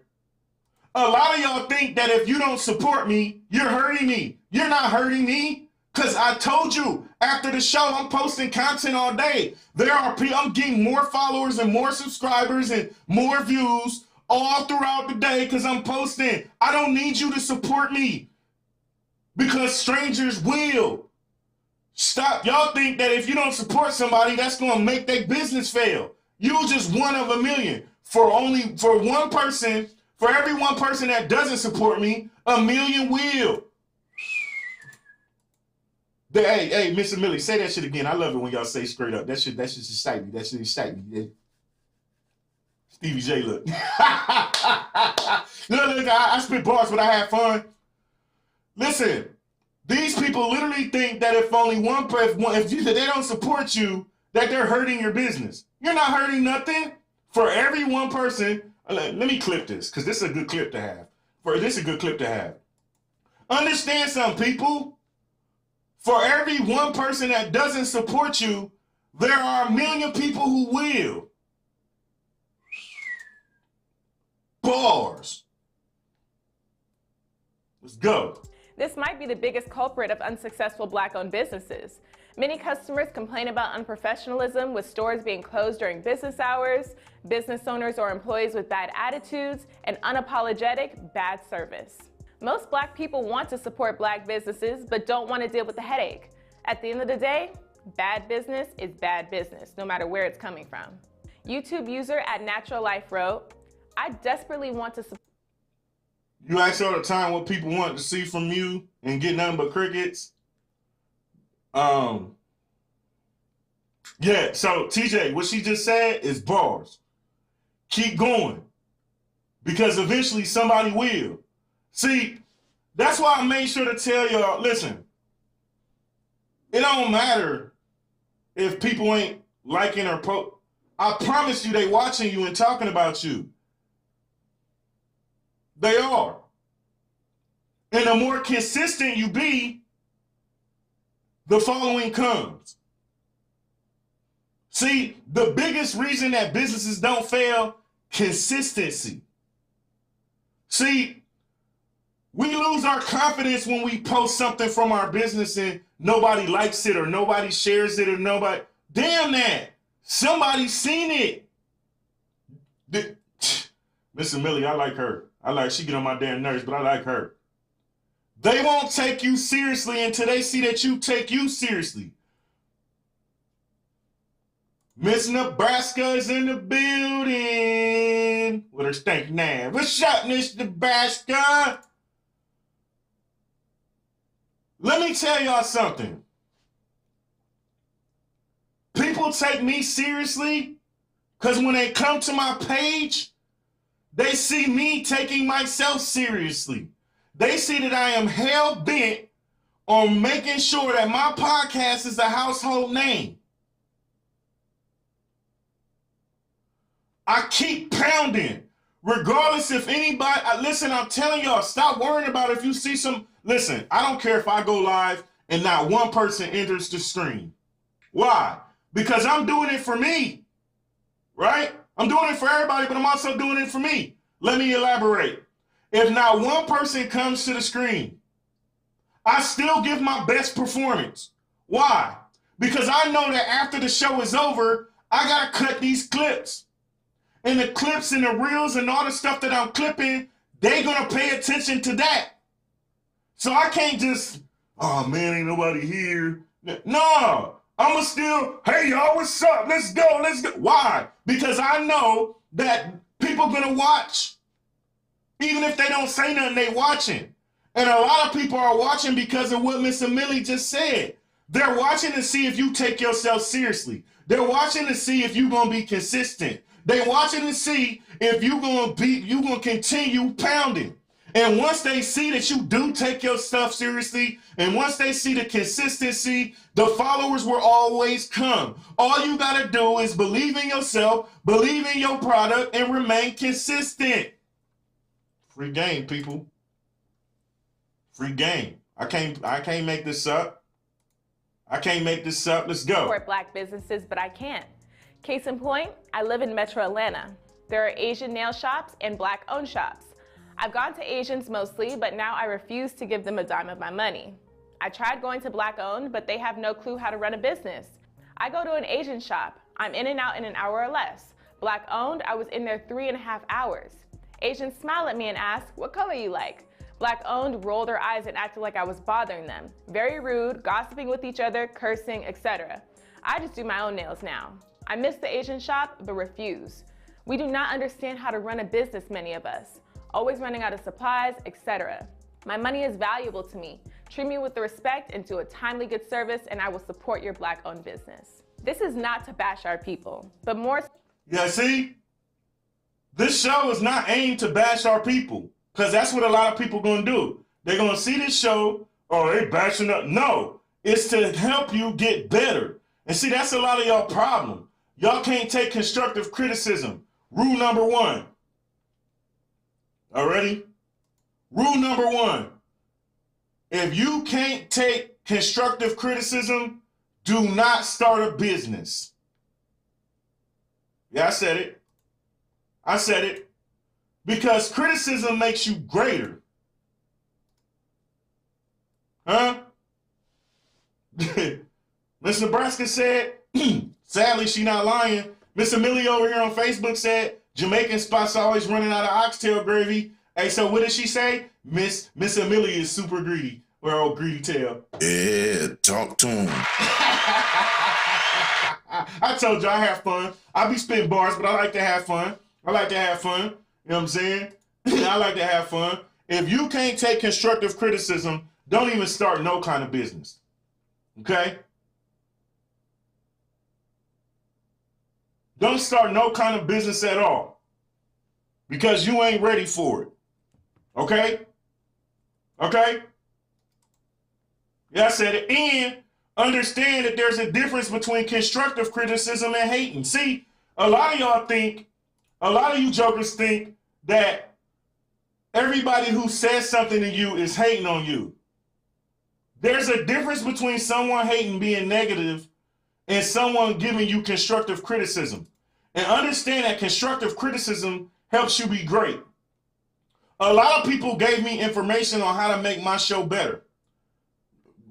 A lot of y'all think that if you don't support me, you're hurting me. You're not hurting me, because I told you, after the show, I'm posting content all day. There are people, I'm getting more followers and more subscribers and more views all throughout the day because I'm posting. I don't need you to support me, because strangers will. Stop. Y'all think that if you don't support somebody, that's going to make their business fail. You're just one of a million. For one person, for every one person that doesn't support me, a million will. Hey, Mr. Millie, say that shit again. I love it when y'all say straight up. That shit excite me. That shit excite me. Stevie J, look. Look, I spit bars, but I had fun. Listen, these people literally think that if only one person, if they don't support you, that they're hurting your business. You're not hurting nothing. For every one person, let me clip this, because this is a good clip to have. This is a good clip to have. Understand something, people. For every one person that doesn't support you, there are a million people who will. Bars. Let's go. This might be the biggest culprit of unsuccessful Black-owned businesses. Many customers complain about unprofessionalism, with stores being closed during business hours, business owners or employees with bad attitudes, and unapologetic bad service. Most Black people want to support Black businesses, but don't want to deal with the headache. At the end of the day, bad business is bad business, no matter where it's coming from. YouTube user at Natural Life wrote, I desperately want to support. You ask all the time what people want to see from you and get nothing but crickets. Yeah, so TJ, what she just said is bars. Keep going, because eventually somebody will. See, that's why I made sure to tell y'all, listen, it don't matter if people ain't liking or I promise you they watching you and talking about you. They are. And the more consistent you be, the following comes. See, the biggest reason that businesses don't fail, consistency. See, we lose our confidence when we post something from our business and nobody likes it or nobody shares it or nobody. Damn that. Somebody's seen it. Mr. Millie, I like her. She get on my damn nerves, but I like her. They won't take you seriously until they see that you take you seriously. Miss Nebraska is in the building with her stinking ass. What's up, Miss Nebraska? Let me tell y'all something. People take me seriously because when they come to my page, they see me taking myself seriously. They see that I am hell-bent on making sure that my podcast is a household name. I keep pounding, regardless if anybody, listen, I'm telling y'all, stop worrying about if you see some, listen, I don't care if I go live and not one person enters the stream. Why? Because I'm doing it for me, right? I'm doing it for everybody, but I'm also doing it for me. Let me elaborate. If not one person comes to the screen, I still give my best performance. Why? Because I know that after the show is over, I got to cut these clips. And the clips and the reels and all the stuff that I'm clipping, they're going to pay attention to that. So I can't just, oh man, ain't nobody here. No, I'm going to still, hey y'all, what's up? Let's go, let's go. Why? Because I know that people going to watch. Even if they don't say nothing, they watching. And a lot of people are watching because of what Miss Millie just said. They're watching to see if you take yourself seriously. They're watching to see if you're going to be consistent. They're watching to see if you're going to continue pounding. And once they see that you do take your stuff seriously, and once they see the consistency, the followers will always come. All you got to do is believe in yourself, believe in your product, and remain consistent. Free game, people. Free game. I can't make this up. I can't make this up. Let's go. Support Black businesses, but I can't. Case in point, I live in Metro Atlanta. There are Asian nail shops and Black-owned shops. I've gone to Asians mostly, but now I refuse to give them a dime of my money. I tried going to Black-owned, but they have no clue how to run a business. I go to an Asian shop. I'm in and out in an hour or less. Black-owned, I was in there 3.5 hours. Asians smile at me and ask, what color you like? Black-owned rolled their eyes and acted like I was bothering them. Very rude, gossiping with each other, cursing, etc. I just do my own nails now. I miss the Asian shop, but refuse. We do not understand how to run a business, many of us. Always running out of supplies, etc. My money is valuable to me. Treat me with the respect and do a timely good service, and I will support your Black-owned business. This is not to bash our people, but more... Yeah, see? This show is not aimed to bash our people, because that's what a lot of people going to do. They're going to see this show, oh, they bashing up. No, it's to help you get better. And see, that's a lot of y'all problem. Y'all can't take constructive criticism. Rule number 1. Already? Rule number 1. If you can't take constructive criticism, do not start a business. Yeah, I said it. I said it. Because criticism makes you greater. Huh? Miss Nebraska said, sadly, she not lying. Miss Amelia over here on Facebook said, Jamaican spots always running out of oxtail gravy. Hey, so what did she say? Miss Amelia is super greedy. Or old greedy tail. Yeah, talk to him. I told you I have fun. I be spitting bars, but I like to have fun. I like to have fun. You know what I'm saying? I like to have fun. If you can't take constructive criticism, don't even start no kind of business. Okay? Don't start no kind of business at all. Because you ain't ready for it. Okay? Okay? Yeah, I said it. And understand that there's a difference between constructive criticism and hating. See, a lot of you jokers think that everybody who says something to you is hating on you. There's a difference between someone hating being negative and someone giving you constructive criticism. And understand that constructive criticism helps you be great. A lot of people gave me information on how to make my show better.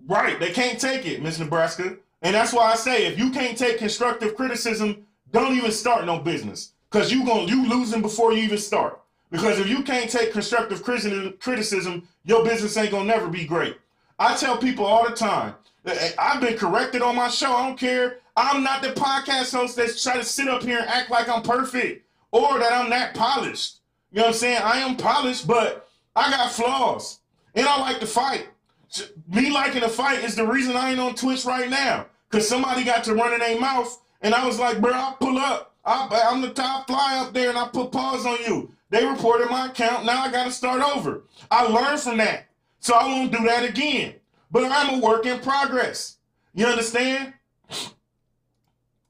Right, they can't take it, Miss Nebraska. And that's why I say, if you can't take constructive criticism, don't even start no business. Because you losing before you even start. Because if you can't take constructive criticism, your business ain't gonna never be great. I tell people all the time, I've been corrected on my show. I don't care. I'm not the podcast host that's trying to sit up here and act like I'm perfect or that I'm that polished. You know what I'm saying? I am polished, but I got flaws. And I like to fight. Me liking to fight is the reason I ain't on Twitch right now. Because somebody got to run in their mouth, and I was like, bro, I'll pull up. I'm the top fly up there, and I put pause on you. They reported my account. Now I got to start over. I learned from that. So I won't do that again. But I'm a work in progress. You understand?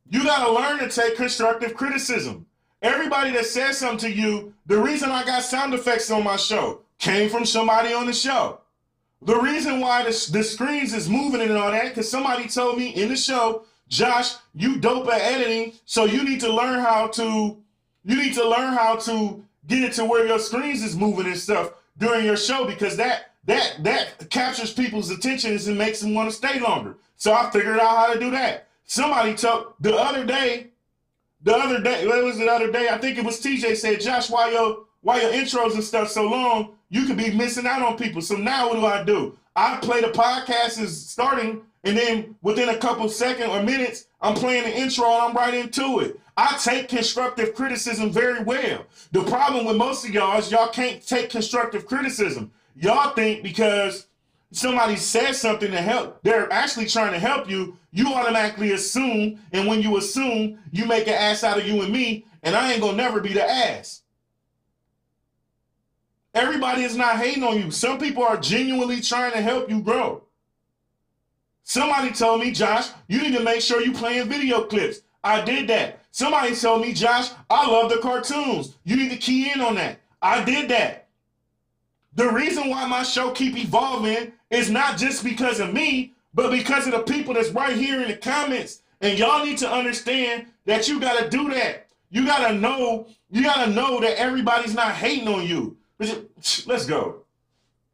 You got to learn to take constructive criticism. Everybody that says something to you, the reason I got sound effects on my show came from somebody on the show. The reason why the screens is moving and all that, because somebody told me in the show, Josh, you dope at editing, so you need to learn how to get it to where your screens is moving and stuff during your show, because that captures people's attention and makes them want to stay longer. So I figured out how to do that. Somebody told the other day, what was the other day? I think it was TJ said, Josh, why your intros and stuff so long, you could be missing out on people. So now what do? I play the podcast is starting, and then within a couple seconds or minutes, I'm playing the intro and I'm right into it. I take constructive criticism very well. The problem with most of y'all is y'all can't take constructive criticism. Y'all think because somebody says something to help, they're actually trying to help you, you automatically assume, and when you assume, you make an ass out of you and me, and I ain't gonna never be the ass. Everybody is not hating on you. Some people are genuinely trying to help you grow. Somebody told me, Josh, you need to make sure you playing video clips. I did that. Somebody told me, Josh, I love the cartoons. You need to key in on that. I did that. The reason why my show keep evolving is not just because of me, but because of the people that's right here in the comments. And y'all need to understand that you gotta do that. You gotta know that everybody's not hating on you. Let's go.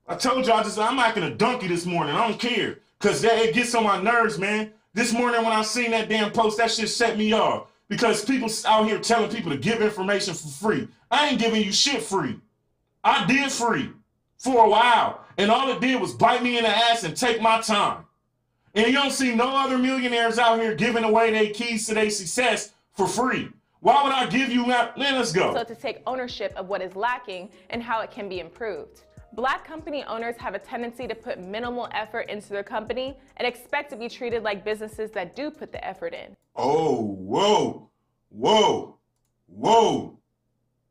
I told y'all I'm acting a donkey this morning. I don't care. Because it gets on my nerves, man. This morning when I seen that damn post, that shit set me off. Because people out here telling people to give information for free. I ain't giving you shit free. I did free for a while. And all it did was bite me in the ass and take my time. And you don't see no other millionaires out here giving away their keys to their success for free. Why would I give you that? Man, let's go. So to take ownership of what is lacking and how it can be improved. Black company owners have a tendency to put minimal effort into their company and expect to be treated like businesses that do put the effort in. Oh, whoa, whoa, whoa,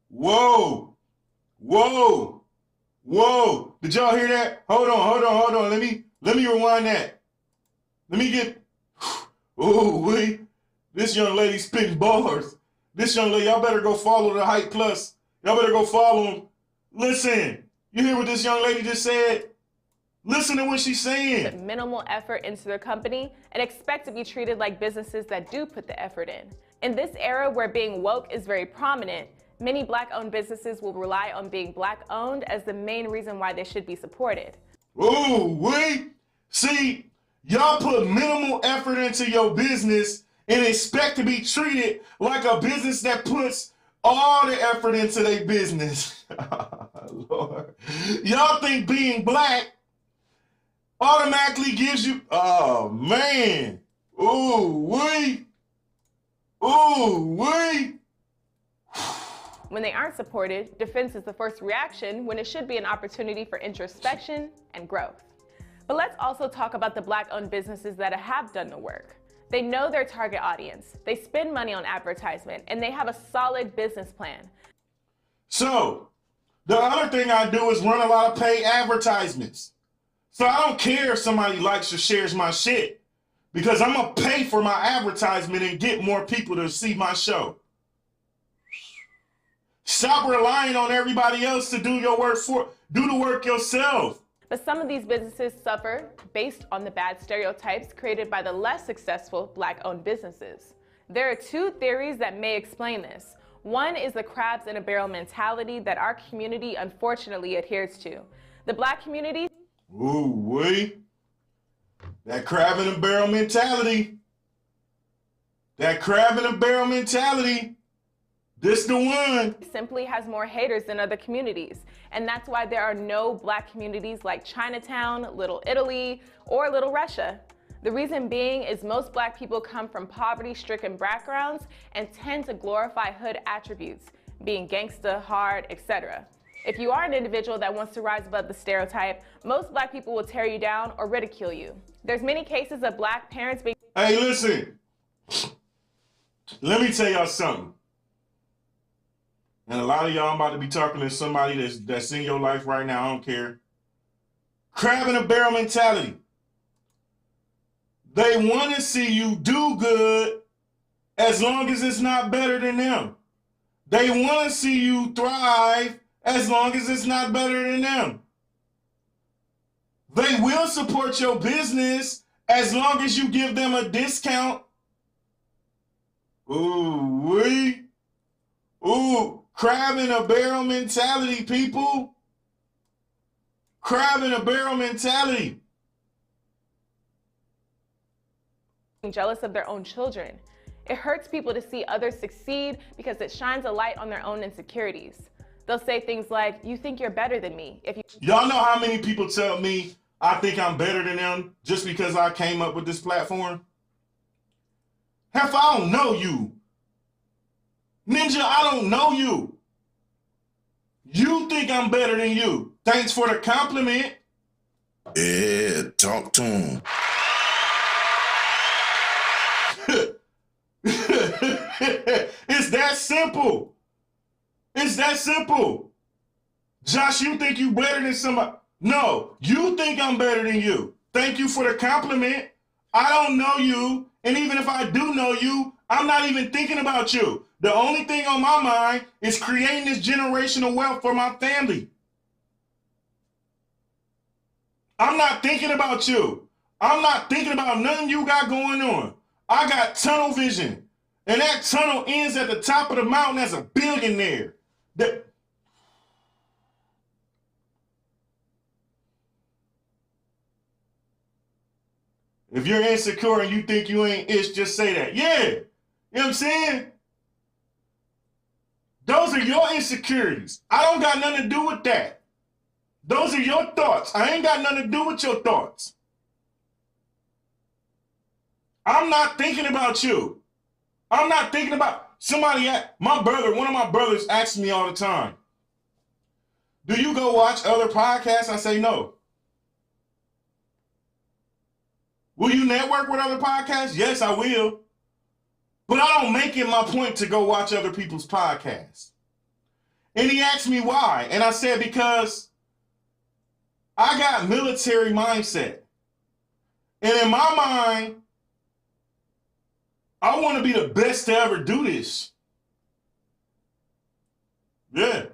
whoa, whoa, whoa. Did y'all hear that? Hold on. Let me rewind that. Let me get, this young lady spitting bars. This young lady, y'all better go follow the Hype Plus. Y'all better go follow him. Listen. You hear what this young lady just said? Listen to what she's saying. Put minimal effort into their company and expect to be treated like businesses that do put the effort in. In this era where being woke is very prominent, many Black-owned businesses will rely on being Black-owned as the main reason why they should be supported. See, y'all put minimal effort into your business and expect to be treated like a business that puts all the effort into their business. Lord. Y'all think being Black automatically gives you, oh man. When they aren't supported, defense is the first reaction when it should be an opportunity for introspection and growth. But let's also talk about the Black-owned businesses that have done the work. They know their target audience, they spend money on advertisement, and they have a solid business plan. So, the other thing I do is run a lot of paid advertisements. So I don't care if somebody likes or shares my shit, because I'm gonna pay for my advertisement and get more people to see my show. Stop relying on everybody else to do your work do the work yourself. But some of these businesses suffer based on the bad stereotypes created by the less successful Black-owned businesses. There are two theories that may explain this. One is the crabs in a barrel mentality that our community unfortunately adheres to. The Black community. That crab in a barrel mentality. That crab in a barrel mentality. This the one. Simply has more haters than other communities. And that's why there are no Black communities like Chinatown, Little Italy, or Little Russia. The reason being is most Black people come from poverty-stricken backgrounds and tend to glorify hood attributes, being gangsta, hard, etc. If you are an individual that wants to rise above the stereotype, most Black people will tear you down or ridicule you. There's many cases of Black parents being— Hey, listen. Let me tell y'all something. And a lot of y'all, I'm about to be talking to somebody that's in your life right now. I don't care. Crab in a barrel mentality. They want to see you do good as long as it's not better than them. They want to see you thrive as long as it's not better than them. They will support your business as long as you give them a discount. Crab in a barrel mentality, people. Crab in a barrel mentality. Jealous of their own children. It hurts people to see others succeed because it shines a light on their own insecurities. They'll say things like, you think you're better than me. Y'all know how many people tell me I think I'm better than them just because I came up with this platform? Heck, I don't know you. Ninja, I don't know you. You think I'm better than you. Thanks for the compliment. Yeah, talk to him. It's that simple. It's that simple. Josh, you think you better than somebody? No, you think I'm better than you. Thank you for the compliment. I don't know you, and even if I do know you, I'm not even thinking about you. The only thing on my mind is creating this generational wealth for my family. I'm not thinking about you. I'm not thinking about nothing you got going on. I got tunnel vision, and that tunnel ends at the top of the mountain as a billionaire. If you're insecure and you think you ain't ish, just say that. Yeah. You know what I'm saying? Those are your insecurities. I don't got nothing to do with that. Those are your thoughts. I ain't got nothing to do with your thoughts. I'm not thinking about you. I'm not thinking about somebody. My brother, one of my brothers asks me all the time, do you go watch other podcasts? I say no. Will you network with other podcasts? Yes, I will. But I don't make it my point to go watch other people's podcasts. And he asked me why. And I said, because I got military mindset. And in my mind, I want to be the best to ever do this. Yeah.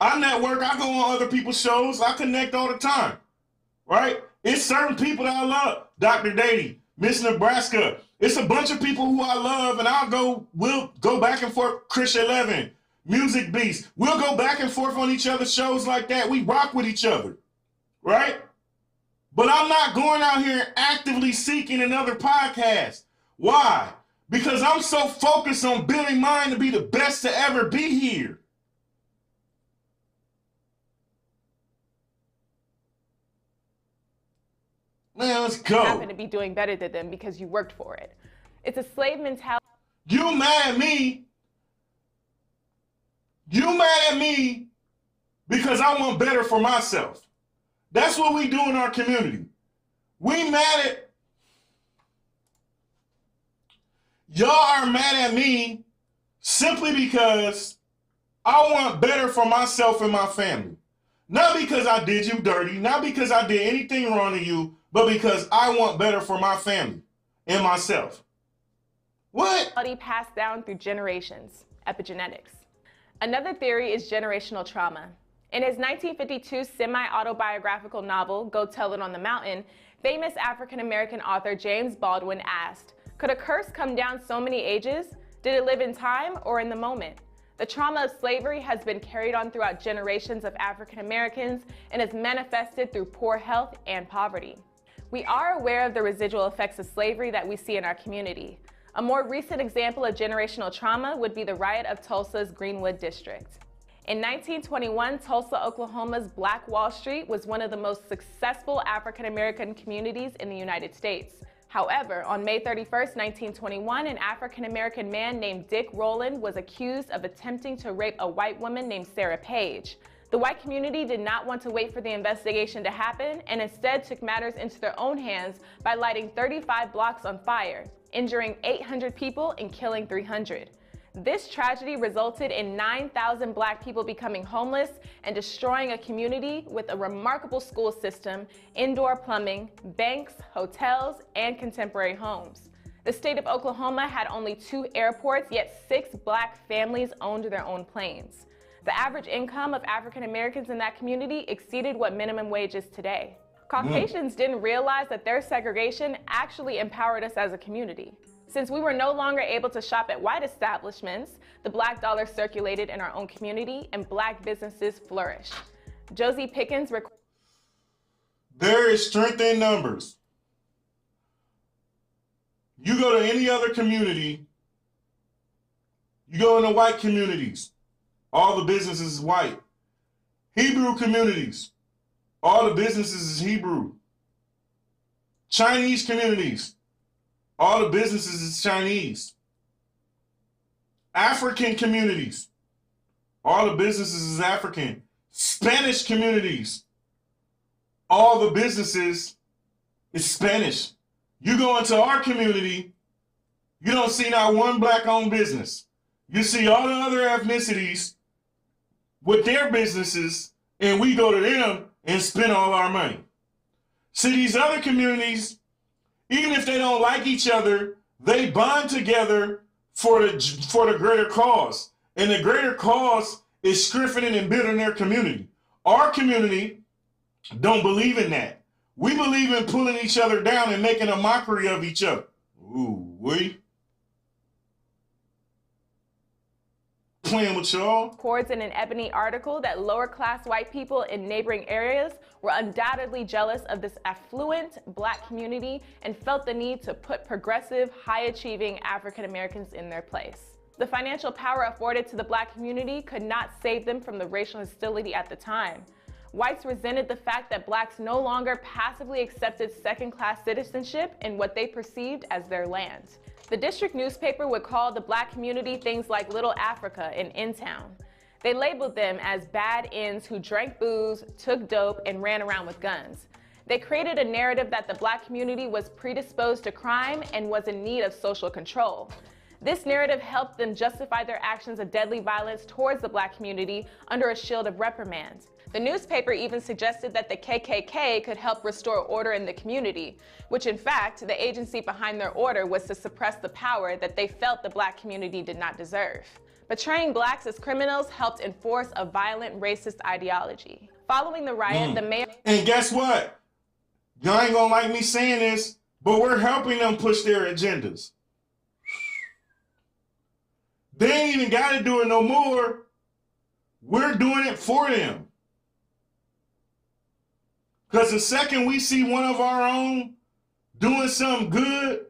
I network. I go on other people's shows. I connect all the time. Right? It's certain people that I love. Dr. Dady, Miss Nebraska. It's a bunch of people who I love, and we'll go back and forth. Chris 11, Music Beast. We'll go back and forth on each other's shows like that. We rock with each other. Right? But I'm not going out here actively seeking another podcast. Why? Because I'm so focused on building mine to be the best to ever be here. Man, let's go. You happen to be doing better than them because you worked for it. It's a slave mentality. You mad at me? You mad at me because I want better for myself. That's what we do in our community. We mad at... Y'all are mad at me simply because I want better for myself and my family. Not because I did you dirty, not because I did anything wrong to you, but because I want better for my family and myself. What? Passed down through generations, epigenetics. Another theory is generational trauma. In his 1952 semi-autobiographical novel, Go Tell It on the Mountain, famous African-American author James Baldwin asked, could a curse come down so many ages? Did it live in time or in the moment? The trauma of slavery has been carried on throughout generations of African Americans and is manifested through poor health and poverty. We are aware of the residual effects of slavery that we see in our community. A more recent example of generational trauma would be the riot of Tulsa's Greenwood district. In 1921, Tulsa, Oklahoma's Black Wall Street was one of the most successful African American communities in the United States. However, on May 31, 1921, an African-American man named Dick Rowland was accused of attempting to rape a white woman named Sarah Page. The white community did not want to wait for the investigation to happen and instead took matters into their own hands by lighting 35 blocks on fire, injuring 800 people and killing 300. This tragedy resulted in 9,000 Black people becoming homeless and destroying a community with a remarkable school system, indoor plumbing, banks, hotels, and contemporary homes. The state of Oklahoma had only 2 airports, yet 6 Black families owned their own planes. The average income of African Americans in that community exceeded what minimum wage is today. Caucasians didn't realize that their segregation actually empowered us as a community. Since we were no longer able to shop at white establishments, the Black dollar circulated in our own community and Black businesses flourished. Josie Pickens There is strength in numbers. You go to any other community, you go into white communities, all the businesses is white. Hebrew communities, all the businesses is Hebrew. Chinese communities, all the businesses is Chinese. African communities, all the businesses is African. Spanish communities, all the businesses is Spanish. You go into our community, you don't see not one Black-owned business. You see all the other ethnicities with their businesses and we go to them and spend all our money. See, these other communities, even if they don't like each other, they bond together for the greater cause. And the greater cause is strengthening and building their community. Our community don't believe in that. We believe in pulling each other down and making a mockery of each other. Ooh, we playing with y'all. Reports in an Ebony article that lower class white people in neighboring areas were undoubtedly jealous of this affluent black community and felt the need to put progressive, high-achieving African Americans in their place. The financial power afforded to the black community could not save them from the racial hostility at the time. Whites resented the fact that blacks no longer passively accepted second-class citizenship in what they perceived as their land. The district newspaper would call the black community things like Little Africa and In-Town. They labeled them as bad ends who drank booze, took dope, and ran around with guns. They created a narrative that the black community was predisposed to crime and was in need of social control. This narrative helped them justify their actions of deadly violence towards the black community under a shield of reprimand. The newspaper even suggested that the KKK could help restore order in the community, which in fact, the agency behind their order was to suppress the power that they felt the black community did not deserve. Portraying blacks as criminals helped enforce a violent racist ideology. Following the riot, the mayor... And guess what? Y'all ain't gonna like me saying this, but we're helping them push their agendas. They ain't even gotta do it no more. We're doing it for them. Because the second we see one of our own doing something good,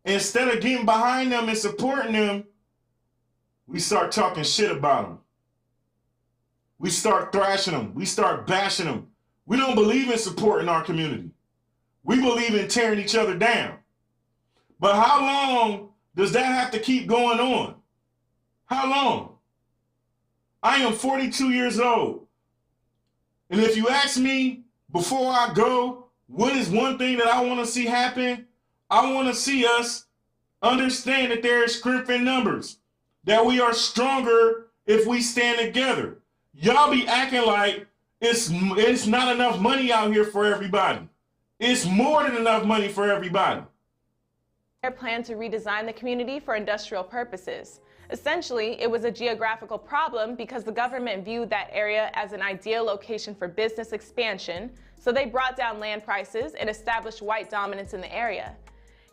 instead of getting behind them and supporting them, we start talking shit about them. We start thrashing them. We start bashing them. We don't believe in supporting our community. We believe in tearing each other down. But how long does that have to keep going on? How long? I am 42 years old. And if you ask me, before I go, what is one thing that I want to see happen? I want to see us understand that there is strength in numbers, that we are stronger if we stand together. Y'all be acting like it's not enough money out here for everybody. It's more than enough money for everybody. Their plan to redesign the community for industrial purposes. Essentially, it was a geographical problem because the government viewed that area as an ideal location for business expansion, so they brought down land prices and established white dominance in the area.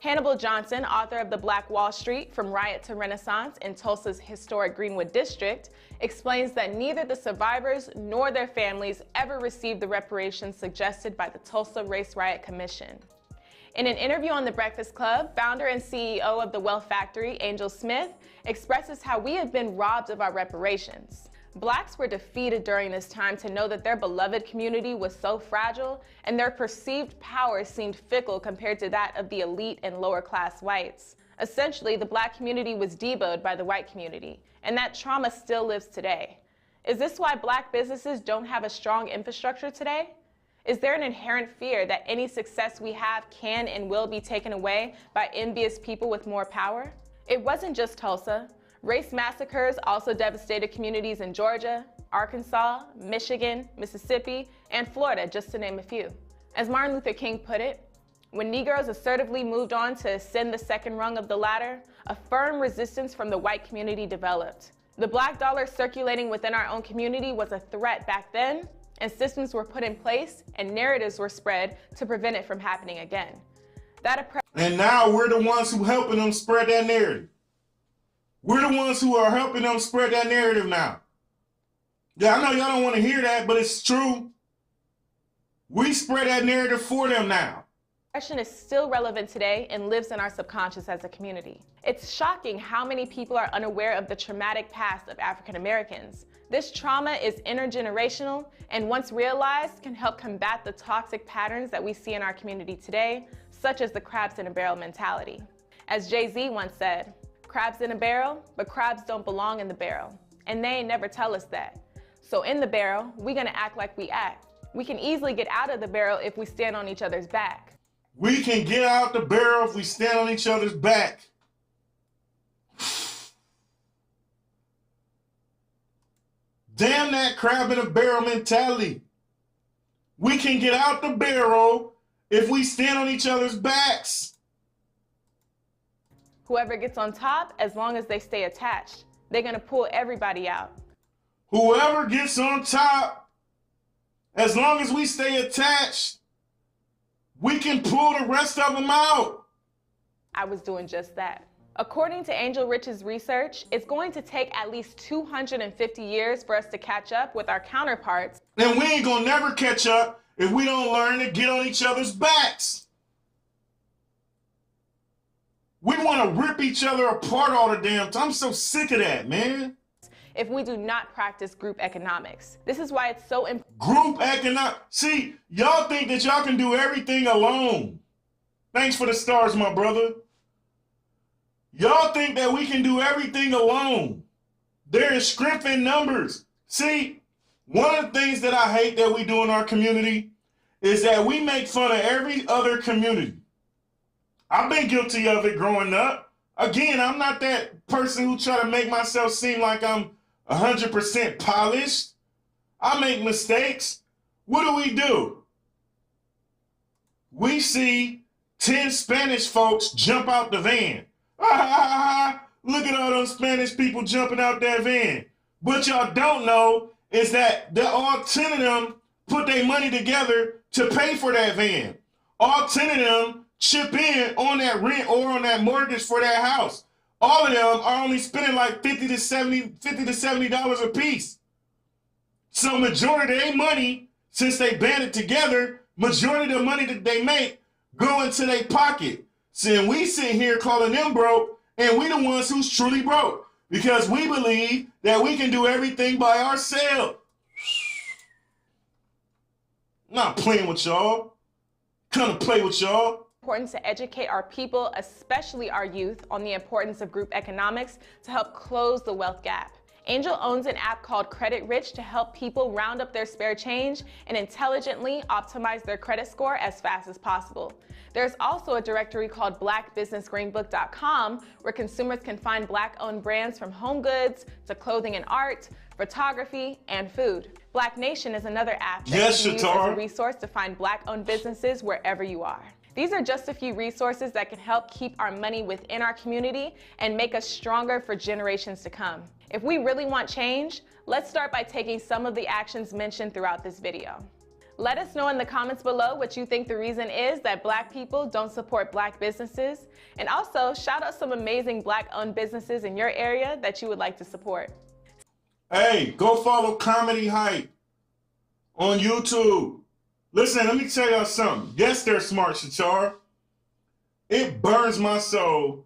Hannibal Johnson, author of The Black Wall Street, From Riot to Renaissance in Tulsa's historic Greenwood District, explains that neither the survivors nor their families ever received the reparations suggested by the Tulsa Race Riot Commission. In an interview on The Breakfast Club, founder and CEO of The Wealth Factory, Angel Smith, expresses how we have been robbed of our reparations. Blacks were defeated during this time to know that their beloved community was so fragile and their perceived power seemed fickle compared to that of the elite and lower class whites. Essentially, the black community was deboned by the white community, and that trauma still lives today. Is this why black businesses don't have a strong infrastructure today? Is there an inherent fear that any success we have can and will be taken away by envious people with more power? It wasn't just Tulsa. Race massacres also devastated communities in Georgia, Arkansas, Michigan, Mississippi, and Florida, just to name a few. As Martin Luther King put it, when Negroes assertively moved on to ascend the second rung of the ladder, a firm resistance from the white community developed. The black dollar circulating within our own community was a threat back then, and systems were put in place and narratives were spread to prevent it from happening again. And now we're the ones who helping them spread that narrative. We're the ones who are helping them spread that narrative now. Yeah, I know y'all don't want to hear that, but it's true. We spread that narrative for them now. Oppression is still relevant today and lives in our subconscious as a community. It's shocking how many people are unaware of the traumatic past of African Americans. This trauma is intergenerational and once realized can help combat the toxic patterns that we see in our community today, such as the crabs in a barrel mentality. As Jay-Z once said, crabs in a barrel, but crabs don't belong in the barrel. And they ain't never tell us that. So in the barrel, we gonna act like we act. We can easily get out of the barrel if we stand on each other's back. We can get out the barrel if we stand on each other's back. Damn that crab in a barrel mentality. We can get out the barrel if we stand on each other's backs. Whoever gets on top, as long as they stay attached, they're going to pull everybody out. Whoever gets on top, as long as we stay attached, we can pull the rest of them out. I was doing just that. According to Angel Rich's research, it's going to take at least 250 years for us to catch up with our counterparts. And we ain't gonna never catch up if we don't learn to get on each other's backs. We want to rip each other apart all the damn time. I'm so sick of that, man. If we do not practice group economics. This is why it's so important. Group economics. See, y'all think that y'all can do everything alone. Thanks for the stars, my brother. Y'all think that we can do everything alone. There is strength in numbers. See, one of the things that I hate that we do in our community is that we make fun of every other community. I've been guilty of it growing up. Again, I'm not that person who try to make myself seem like I'm 100% polished. I make mistakes. What do? We see 10 Spanish folks jump out the van. Look at all those Spanish people jumping out that van. What y'all don't know is that all 10 of them put their money together to pay for that van. All 10 of them chip in on that rent or on that mortgage for that house. All of them are only spending like $50 to $70 a piece. So majority of their money, since they banded together, majority of the money that they make go into their pocket. So we sit here calling them broke, and we the ones who's truly broke because we believe that we can do everything by ourselves. I'm not playing with y'all. Come to play with y'all. Important to educate our people, especially our youth, on the importance of group economics to help close the wealth gap. Angel owns an app called Credit Rich to help people round up their spare change and intelligently optimize their credit score as fast as possible. There's also a directory called blackbusinessgreenbook.com where consumers can find Black-owned brands from home goods to clothing and art, photography, and food. Black Nation is another app that you can use as a resource to find Black-owned businesses wherever you are. These are just a few resources that can help keep our money within our community and make us stronger for generations to come. If we really want change, let's start by taking some of the actions mentioned throughout this video. Let us know in the comments below what you think the reason is that Black people don't support Black businesses, and also shout out some amazing Black-owned businesses in your area that you would like to support. Hey, go follow Comedy Hype on YouTube. Listen, let me tell y'all something. Yes, they're smart, Shachar. It burns my soul.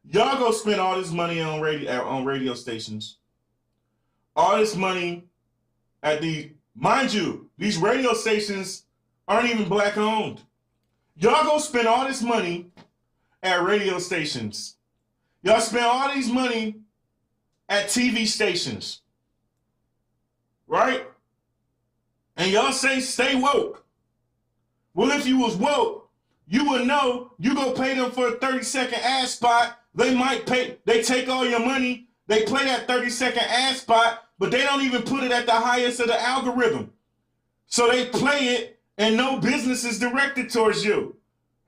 Y'all go spend all this money on radio stations. All this money at mind you, these radio stations aren't even Black owned. Y'all go spend all this money at radio stations. Y'all spend all these money at TV stations. Right? And y'all say stay woke. Well, if you was woke, you would know you go pay them for a 30-second ad spot. They take all your money, they play that 30-second ad spot, but they don't even put it at the highest of the algorithm. So they play it and no business is directed towards you.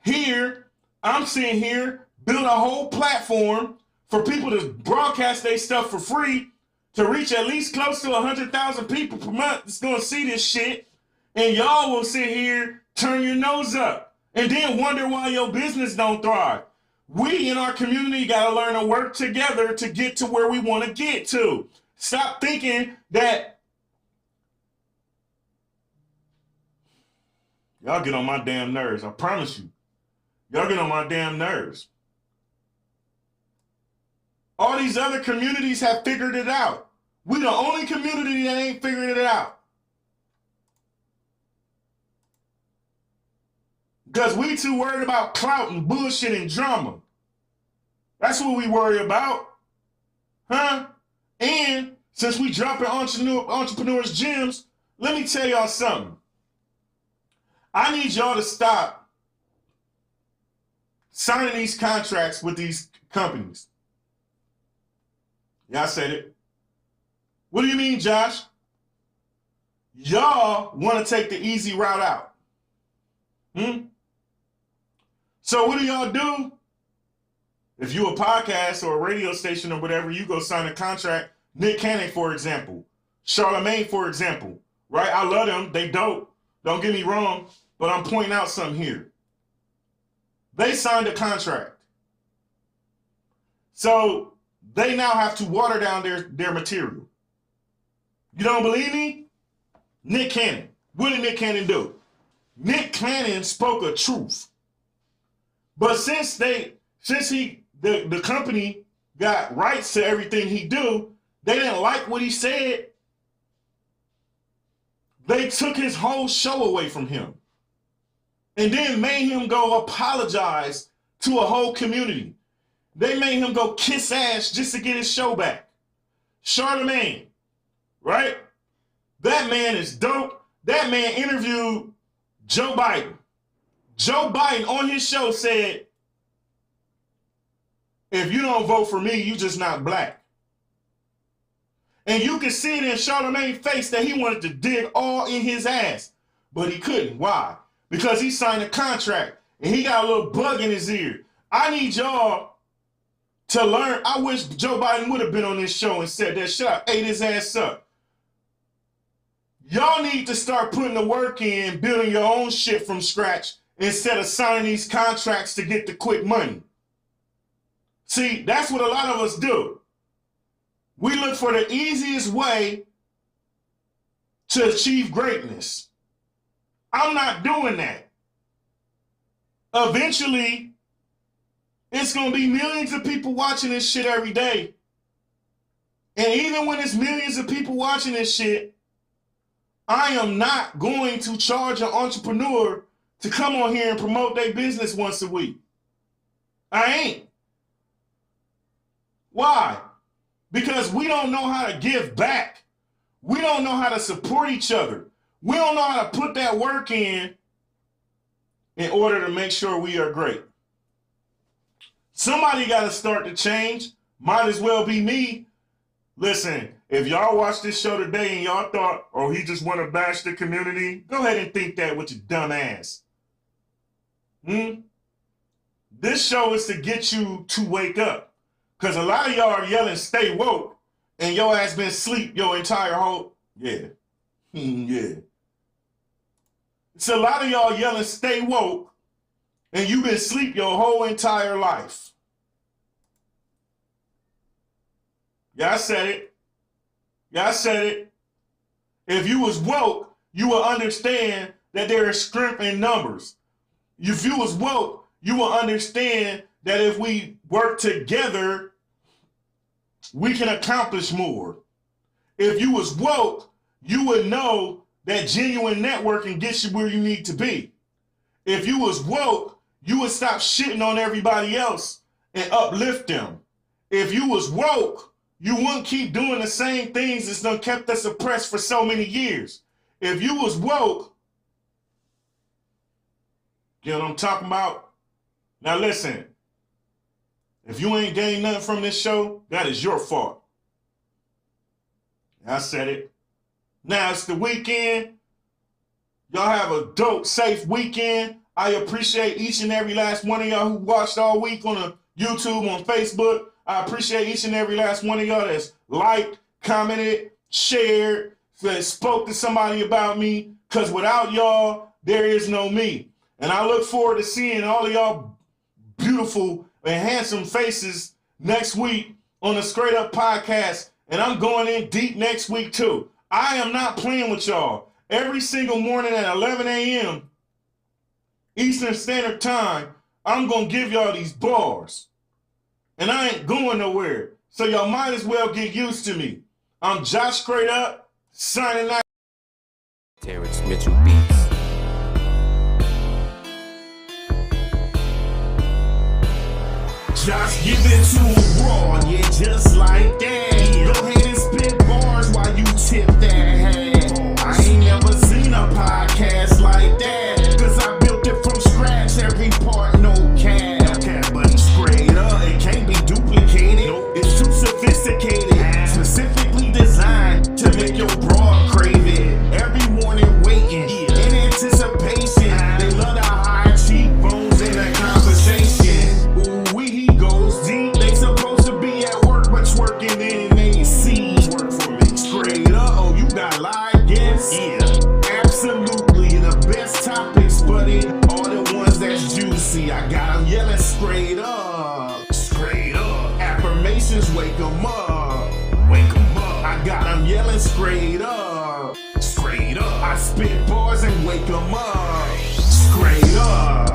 Here, I'm sitting here, build a whole platform for people to broadcast their stuff for free to reach at least close to 100,000 people per month that's gonna see this shit. And y'all will sit here, turn your nose up, and then wonder why your business don't thrive. We in our community gotta learn to work together to get to where we wanna get to. Stop thinking that y'all get on my damn nerves. I promise you. Y'all get on my damn nerves. All these other communities have figured it out. We the only community that ain't figured it out. Because we too worried about clout and bullshit and drama. That's what we worry about. Huh? And since we dropping entrepreneurs gems, let me tell y'all something. I need y'all to stop signing these contracts with these companies. Yeah, I said it. What do you mean, Josh? Y'all want to take the easy route out. So what do y'all do? If you a podcast or a radio station or whatever, you go sign a contract. Nick Cannon, for example. Charlamagne, for example. Right? I love them. They dope. Don't get me wrong. But I'm pointing out something here. They signed a contract. So they now have to water down their material. You don't believe me? Nick Cannon. What did Nick Cannon do? Nick Cannon spoke a truth. But since the company got rights to everything he do, they didn't like what he said. They took his whole show away from him. And then made him go apologize to a whole community. They made him go kiss ass just to get his show back. Charlamagne, right? That man is dope. That man interviewed Joe Biden. Joe Biden on his show said, if you don't vote for me, you just not black. And you can see it in Charlamagne's face that he wanted to dig all in his ass. But he couldn't. Why? Because he signed a contract and he got a little bug in his ear. I need y'all to learn. I wish Joe Biden would have been on this show and said that shit. I ate his ass up. Y'all need to start putting the work in, building your own shit from scratch instead of signing these contracts to get the quick money. See, that's what a lot of us do. We look for the easiest way to achieve greatness. I'm not doing that. Eventually, it's going to be millions of people watching this shit every day. And even when it's millions of people watching this shit, I am not going to charge an entrepreneur to come on here and promote their business once a week. I ain't. Why? Because we don't know how to give back. We don't know how to support each other. We don't know how to put that work in order to make sure we are great. Somebody got to start to change. Might as well be me. Listen, if y'all watch this show today and y'all thought, oh, he just want to bash the community, go ahead and think that with your dumb ass. This show is to get you to wake up. Because a lot of y'all are yelling, stay woke, and your ass been asleep your entire whole, yeah. It's a lot of y'all yelling, stay woke, and you've been asleep your whole entire life. Yeah, I said it. Yeah, I said it. If you was woke, you will understand that there is strength in numbers. If you was woke, you will understand that if we work together, we can accomplish more. If you was woke, you would know that genuine networking gets you where you need to be. If you was woke, you would stop shitting on everybody else and uplift them. If you was woke, you wouldn't keep doing the same things that's done kept us oppressed for so many years. If you was woke, you know what I'm talking about? Now listen, if you ain't gained nothing from this show, that is your fault. I said it. Now it's the weekend. Y'all have a dope, safe weekend. I appreciate each and every last one of y'all who watched all week on the YouTube, on Facebook. I appreciate each and every last one of y'all that's liked, commented, shared, that spoke to somebody about me. Because without y'all, there is no me. And I look forward to seeing all of y'all beautiful and handsome faces next week on the Straight Up Podcast. And I'm going in deep next week too. I am not playing with y'all. Every single morning at 11 a.m. Eastern Standard Time, I'm going to give y'all these bars. And I ain't going nowhere. So y'all might as well get used to me. I'm Josh Straight Up, signing out. Terrence Mitchell Beats. Just give it to him raw, yeah, just like that. Go ahead and spit bars while you tip that hat. I ain't never seen a podcast like that. Cause I built it from scratch, every part, no cap. But straight up, it can't be duplicated. It's too sophisticated, specifically designed them yelling straight up. Straight up. Affirmations wake them up. Wake 'em up. I got them yelling straight up. Straight up. I spit bars and wake them up. Straight up.